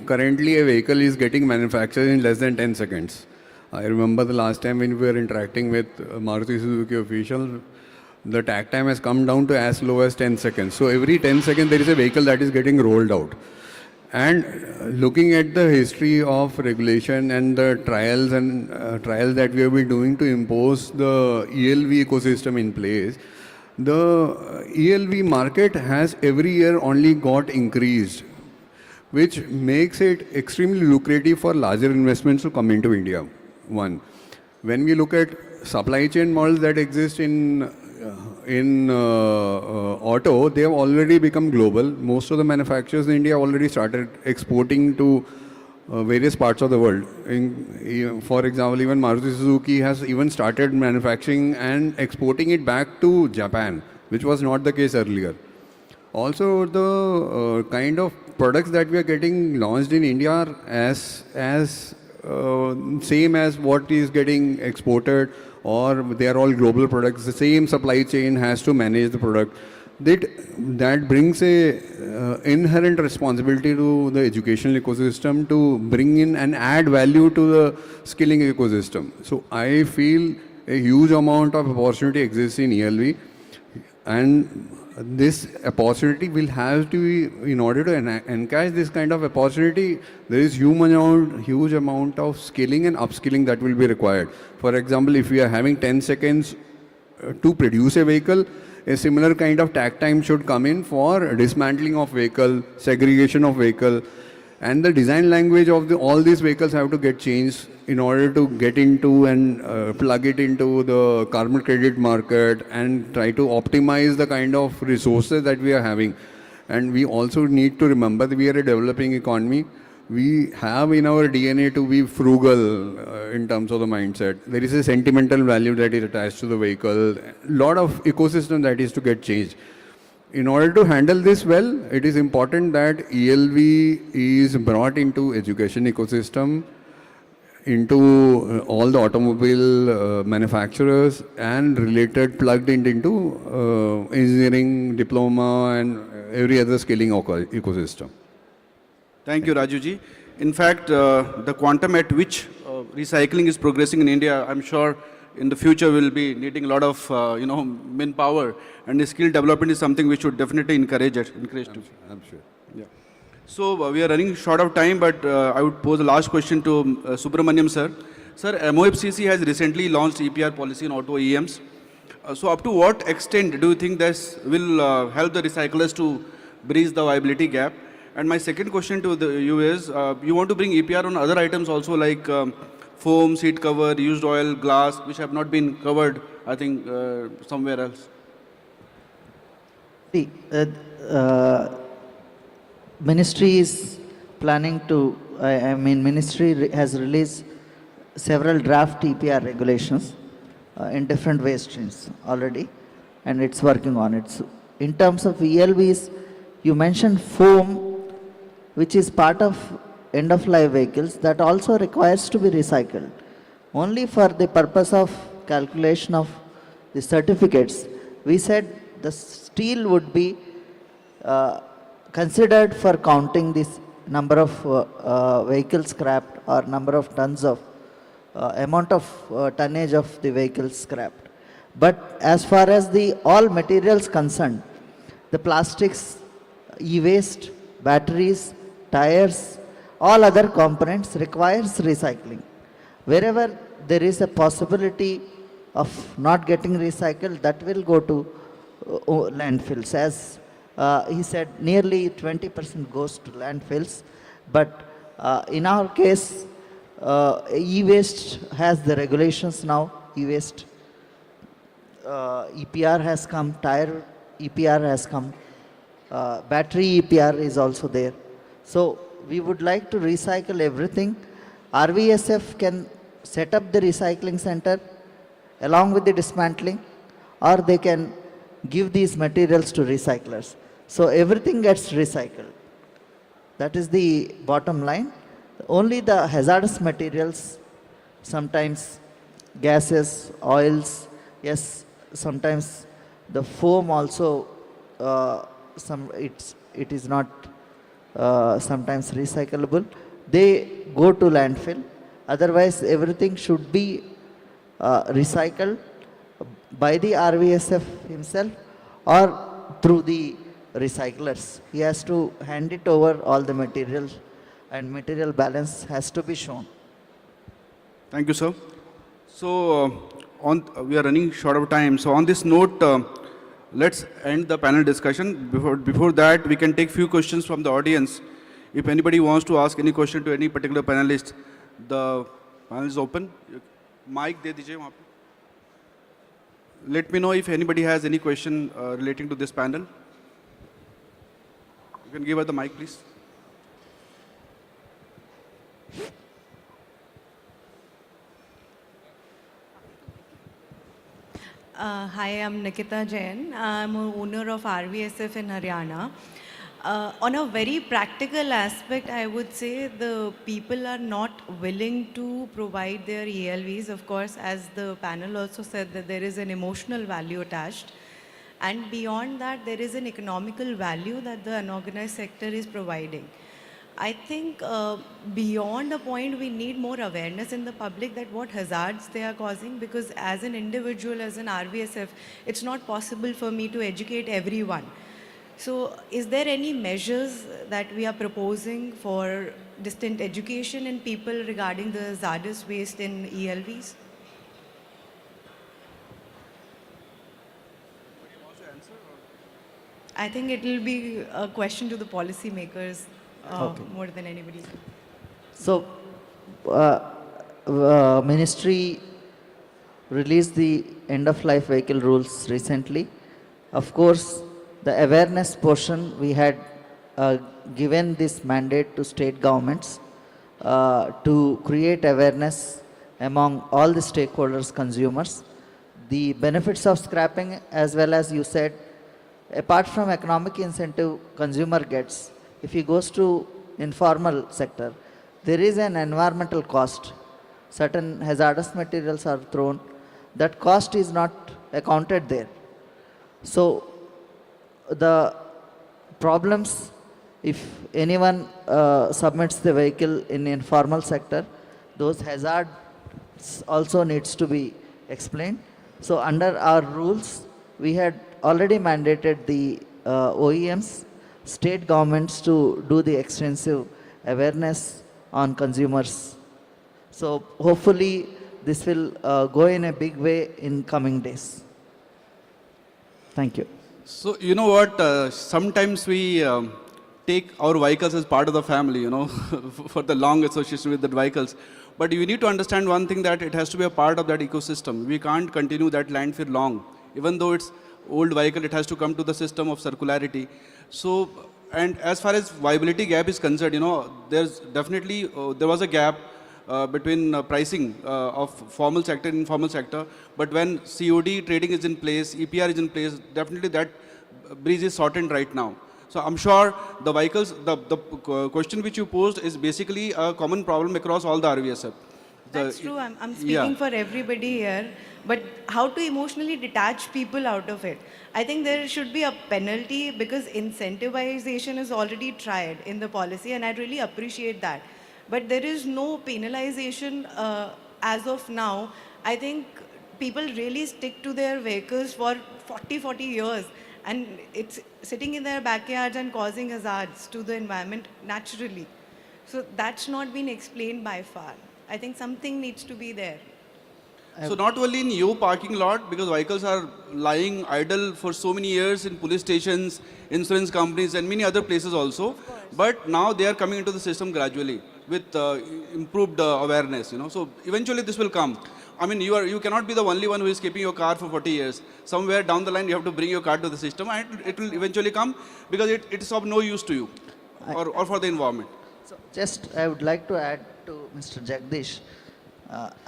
currently a vehicle is getting manufactured in less than 10 seconds. I remember the last time when we were interacting with Maruti Suzuki official, the tag time has come down to as low as 10 seconds. So every 10 seconds there is a vehicle that is getting rolled out. And looking at the history of regulation and the trials that we have been doing to impose the ELV ecosystem in place, the ELV market has every year only got increased, which makes it extremely lucrative for larger investments to come into India. One, when we look at supply chain models that exist in auto, they have already become global. Most of the manufacturers in India already started exporting to various parts of the world. For example, even Maruti Suzuki has even started manufacturing and exporting it back to Japan, which was not the case earlier. Also, the kind of products that we are getting launched in India are as same as what is getting exported, or they are all global products. The same supply chain has to manage the product. That brings a inherent responsibility to the educational ecosystem to bring in and add value to the skilling ecosystem. So I feel a huge amount of opportunity exists in ELV, and this opportunity will have to be, in order to encourage this kind of opportunity, there is huge amount of skilling and upskilling that will be required. For example, if we are having 10 seconds to produce a vehicle, a similar kind of tag time should come in for dismantling of vehicle, segregation of vehicle, and the design language of all these vehicles have to get changed in order to get into and plug it into the carbon credit market and try to optimize the kind of resources that we are having. And we also need to remember that we are a developing economy. We have in our DNA to be frugal in terms of the mindset. There is a sentimental value that is attached to the vehicle, a lot of ecosystem that is to get changed. In order to handle this well, it is important that ELV is brought into education ecosystem, into all the automobile manufacturers, and related plugged into engineering, diploma, and every other skilling ecosystem. Thank you, Raju ji. In fact, the quantum at which recycling is progressing in India, I'm sure in the future we'll be needing a lot of manpower, and the skill development is something we should definitely encourage too. I'm sure. Yeah. So we are running short of time, but I would pose a last question to Subramaniam sir. Sir, MOFCC has recently launched EPR policy on auto OEMs. So up to what extent do you think this will help the recyclers to bridge the viability gap? And my second question to you is, you want to bring EPR on other items also, like foam, seat cover, used oil, glass, which have not been covered, I think, somewhere else. See, ministry is planning to, ministry has released several draft EPR regulations in different waste streams already, and it's working on it. So in terms of ELVs, you mentioned foam, which is part of end-of-life vehicles, that also requires to be recycled. Only for the purpose of calculation of the certificates, we said the steel would be considered for counting this number of vehicles scrapped or number of tons of amount of tonnage of the vehicles scrapped. But as far as the all materials concerned, the plastics, e-waste, batteries, tires, all other components requires recycling. Wherever there is a possibility of not getting recycled, that will go to landfills. As he said, nearly 20% goes to landfills. But in our case, e-waste has the regulations now. E-waste EPR has come, tire EPR has come, battery EPR is also there. So we would like to recycle everything. RVSF can set up the recycling center along with the dismantling, or they can give these materials to recyclers. So everything gets recycled. That is the bottom line. Only the hazardous materials, sometimes gases, oils, yes, sometimes the foam also, it is not sometimes recyclable. They go to landfill. Otherwise, everything should be recycled by the RVSF himself or through the recyclers. He has to hand it over all the materials, and material balance has to be shown. Thank you, sir. So, we are running short of time. So, on this note, let's end the panel discussion. Before that, we can take few questions from the audience. If anybody wants to ask any question to any particular panelist, the panel is open. Mic de dijiye wahan pe. Let me know if anybody has any question relating to this panel. You can give her the mic, please. Hi, I'm Nikita Jain. I'm an owner of RVSF in Haryana. On a very practical aspect, I would say the people are not willing to provide their ELVs. Of course, as the panel also said, that there is an emotional value attached. And beyond that, there is an economical value that the unorganized sector is providing. I think beyond a point, we need more awareness in the public that what hazards they are causing, because as an individual, as an RVSF, it's not possible for me to educate everyone. So is there any measures that we are proposing for distant education in people regarding the hazardous waste in ELVs? I think it will be a question to the policymakers more than anybody. So, ministry released the end-of-life vehicle rules recently. Of course, the awareness portion, we had given this mandate to state governments to create awareness among all the stakeholders, consumers. The benefits of scrapping, as well as you said, apart from economic incentive consumer gets, if he goes to informal sector, there is an environmental cost. Certain hazardous materials are thrown. That cost is not accounted there. So the problems, if anyone submits the vehicle in informal sector, those hazards also needs to be explained. So under our rules, we had already mandated the OEMs, state governments to do the extensive awareness on consumers. So hopefully this will go in a big way in coming days. Thank you. So, you know what, sometimes we take our vehicles as part of the family, you know, for the long association with the vehicles. But you need to understand one thing, that it has to be a part of that ecosystem. We can't continue that landfill long. Even though it's old vehicle, it has to come to the system of circularity. So, and as far as viability gap is concerned, you know, there's definitely, there was a gap between pricing of formal sector and informal sector. But when COD trading is in place, EPR is in place, definitely that breeze is shortened right now. So I'm sure the vehicles, the question which you posed is basically a common problem across all the RVSF. That's true. I'm speaking for everybody here. But how to emotionally detach people out of it? I think there should be a penalty, because incentivization is already tried in the policy, and I really appreciate that. But there is no penalization as of now. I think people really stick to their vehicles for 40 years, and it's sitting in their backyards and causing hazards to the environment naturally. So that's not been explained by far. I think something needs to be there. So not only in your parking lot, because vehicles are lying idle for so many years in police stations, insurance companies, and many other places also. But now they are coming into the system gradually with improved awareness. So eventually this will come. I mean, you cannot be the only one who is keeping your car for 40 years. Somewhere down the line, you have to bring your car to the system, and it will eventually come because it is of no use to you or for the environment. So just I would like to add to Mr. Jagdish.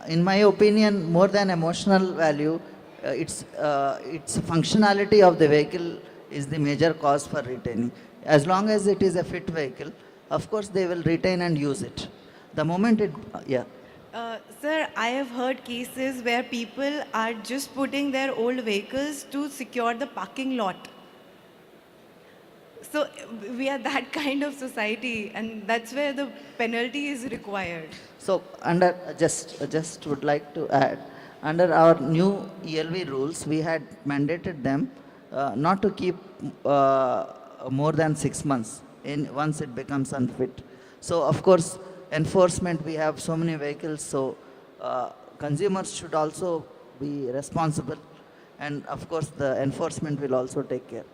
In my opinion, more than emotional value, it's functionality of the vehicle is the major cause for retaining. As long as it is a fit vehicle, of course they will retain and use it. The moment it, yeah. Sir, I have heard cases where people are just putting their old vehicles to secure the parking lot. So we are that kind of society, and that's where the penalty is required. So under just would like to add, under our new ELV rules, we had mandated them not to keep more than 6 months once it becomes unfit. So of course, enforcement, we have so many vehicles, so consumers should also be responsible, and of course the enforcement will also take care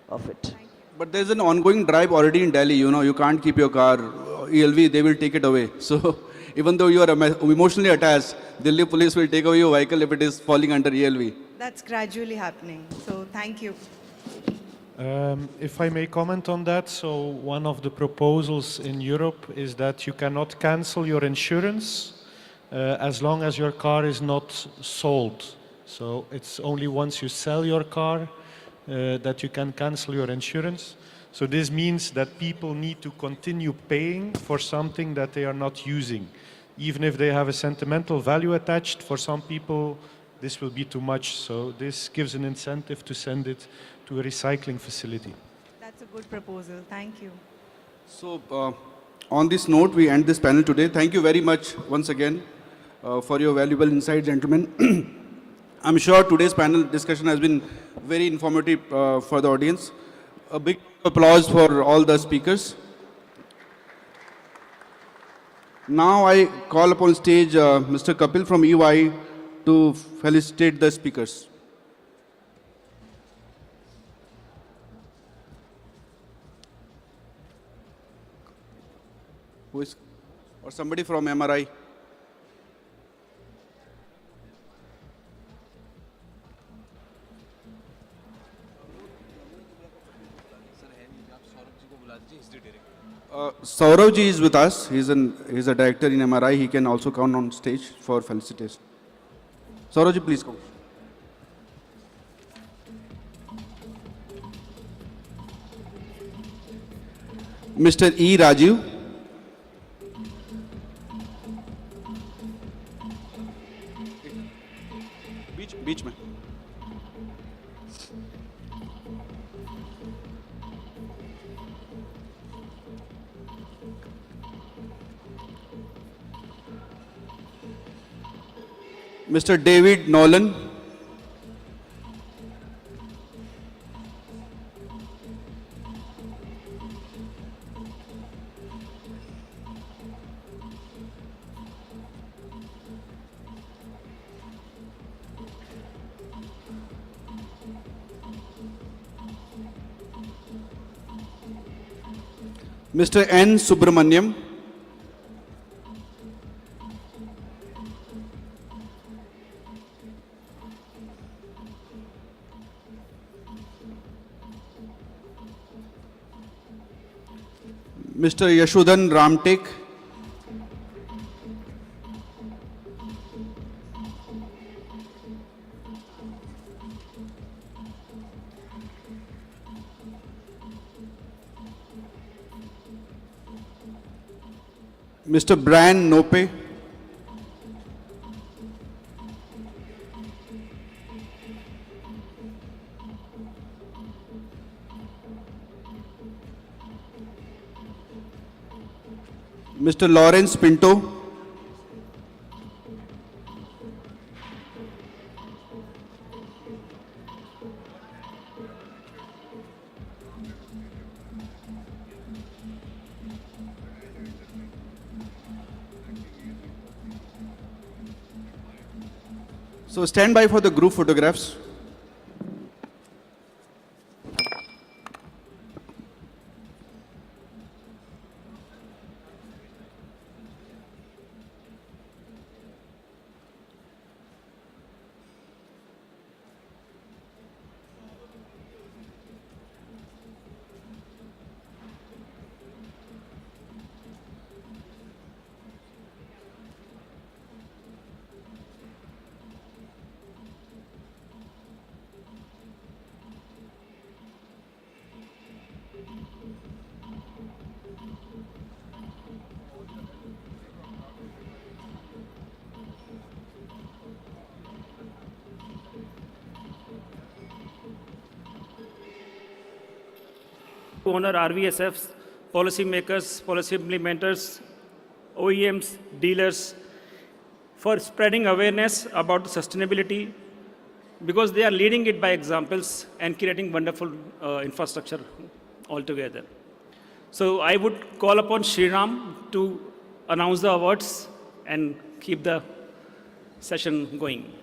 of it. But there's an ongoing drive already in Delhi. You can't keep your car ELV; they will take it away. So even though you are emotionally attached, Delhi police will take away your vehicle if it is falling under ELV. That's gradually happening. So thank you. If I may comment on that, so one of the proposals in Europe is that you cannot cancel your insurance as long as your car is not sold. So it's only once you sell your car that you can cancel your insurance. So this means that people need to continue paying for something that they are not using. Even if they have a sentimental value attached, for some people this will be too much. So this gives an incentive to send it to a recycling facility. That's a good proposal. Thank you. So on this note, we end this panel today. Thank you very much once again for your valuable insight, gentlemen. I'm sure today's panel discussion has been very informative for the audience. A big applause for all the speakers. Now I call upon stage Mr. Kapil from EY to felicitate the speakers. Who is, or somebody from MRI? Saurav ji is with us. He's a director in MRI. He can also come on stage for felicitation. Saurav ji, please come. Mr. E. Rajiv. बीच में Mr. David Nolan. Mr. N. Subramaniam. Mr. Yashodhan Ramtek. Mr. Brian Nope. Mr. Lawrence Pinto. So stand by for the group photographs. To honor RVSFs, policymakers, policy implementers, OEMs, dealers for spreading awareness about sustainability because they are leading it by examples and creating wonderful infrastructure altogether. So I would call upon Sriram to announce the awards and keep the session going.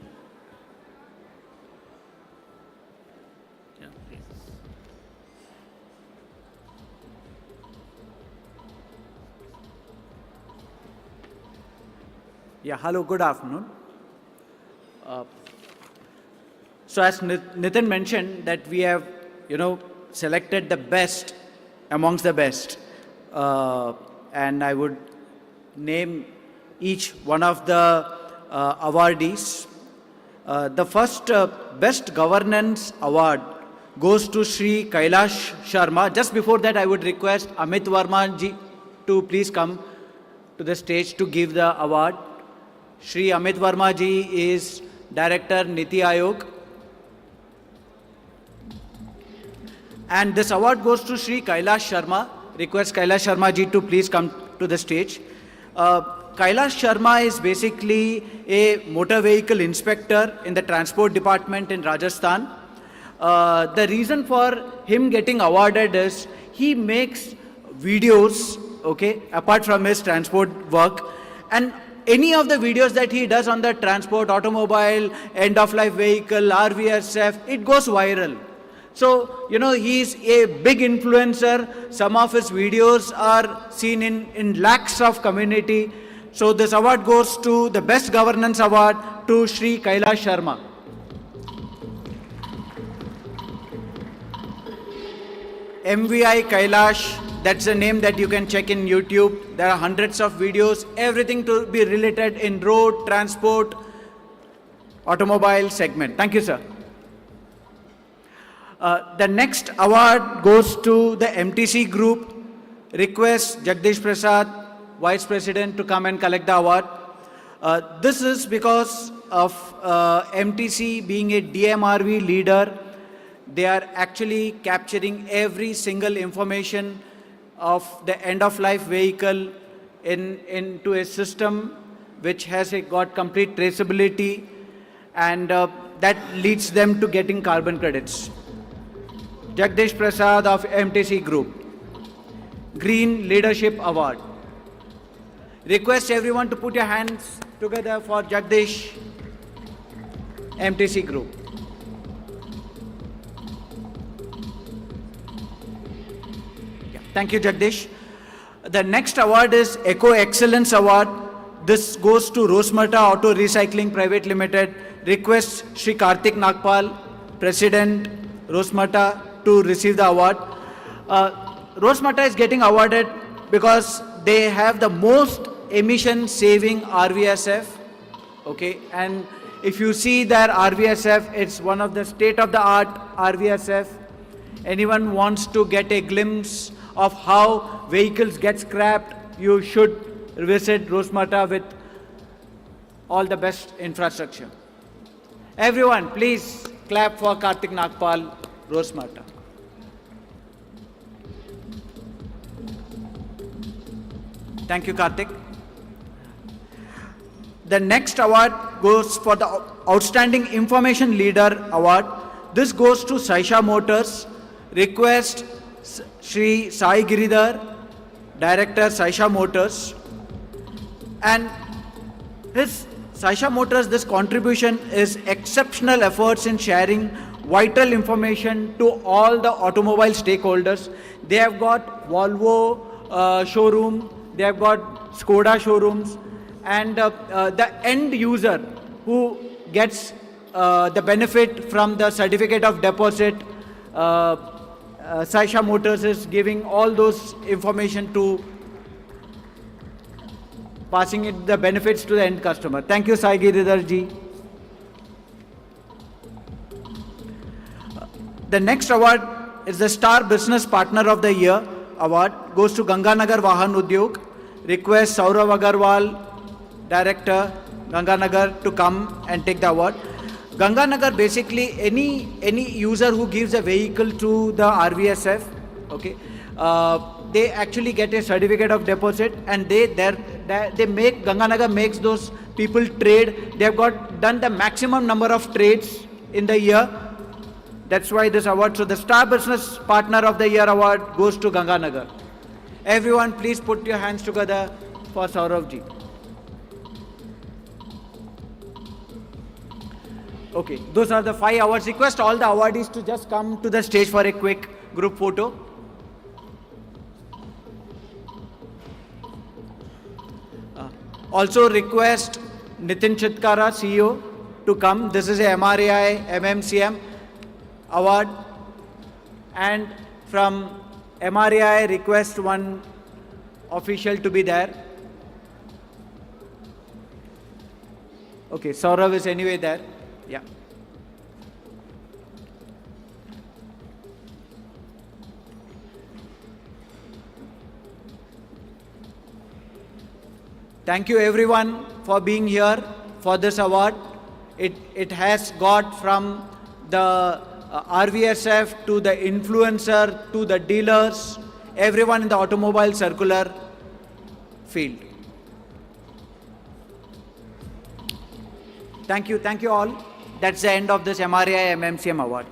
Yeah, please. Yeah, hello, good afternoon. So as Nitin mentioned that we have, selected the best amongst the best. And I would name each one of the awardees. The first Best Governance Award goes to Shri Kailash Sharma. Just before that, I would request Amit Verma ji to please come to the stage to give the award. Shri Amit Verma ji is Director Niti Aayog. And this award goes to Shri Kailash Sharma. Request Kailash Sharma ji to please come to the stage. Kailash Sharma is basically a motor vehicle inspector in the transport department in Rajasthan. The reason for him getting awarded is he makes videos, okay, apart from his transport work, and any of the videos that he does on the transport, automobile, end-of-life vehicle, RVSF, it goes viral. So, he's a big influencer. Some of his videos are seen in lakhs of community. So this award goes to the Best Governance Award to Shri Kailash Sharma. MVI Kailash, that's a name that you can check in YouTube. There are hundreds of videos, everything to be related in road, transport, automobile segment. Thank you, sir. The next award goes to the MTC group. Request Jagdish Prasad, Vice President, to come and collect the award. This is because of MTC being a DMRV leader. They are actually capturing every single information of the end-of-life vehicle into a system which has got complete traceability, and that leads them to getting carbon credits. Jagdish Prasad of MTC Group. Green Leadership Award. Request everyone to put your hands together for Jagdish, MTC Group. Yeah. Thank you, Jagdish. The next award is Eco Excellence Award. This goes to Rosmata Auto Recycling Private Limited. Request Shri Karthik Nagpal, President, Rosmata, to receive the award. Rosmata is getting awarded because they have the most emission-saving RVSF. Okay, and if you see their RVSF, it's one of the state-of-the-art RVSF. Anyone wants to get a glimpse of how vehicles get scrapped, you should visit Rosmata with all the best infrastructure. Everyone, please clap for Karthik Nagpal, Rosmata. Thank you, Karthik. The next award goes for the Outstanding Information Leader Award. This goes to Saisha Motors. Request Shri Sai Giridhar, Director, Saisha Motors. And his Saisha Motors, this contribution is exceptional efforts in sharing vital information to all the automobile stakeholders. They have got Volvo showroom, they have got Skoda showrooms, and the end user who gets the benefit from the certificate of deposit, Saisha Motors is giving all those information to passing it the benefits to the end customer. Thank you, Sai Giridhar ji. The next award is the Star Business Partner of the Year award, goes to Ganganagar Vahan Udyog. Request Saurav Agarwal, Director, Ganganagar, to come and take the award. Ganganagar, basically any user who gives a vehicle to the RVSF, okay, they actually get a certificate of deposit, and they make, Ganganagar makes those people trade. They have done the maximum number of trades in the year. That's why this award. So the Star Business Partner of the Year award goes to Ganganagar. Everyone, please put your hands together for Saurav ji. Okay, those are the 5 awards. Request all the awardees to just come to the stage for a quick group photo. Also request Nitin Chitkara, CEO, to come. This is a MRAI MMCM award, and from MRAI request one official to be there. Okay, Saurav is anyway there. Yeah. Thank you everyone for being here for this award. It has got from the RVSF to the influencer to the dealers, everyone in the automobile circular field. Thank you all. That's the end of this MRAI MMCM award.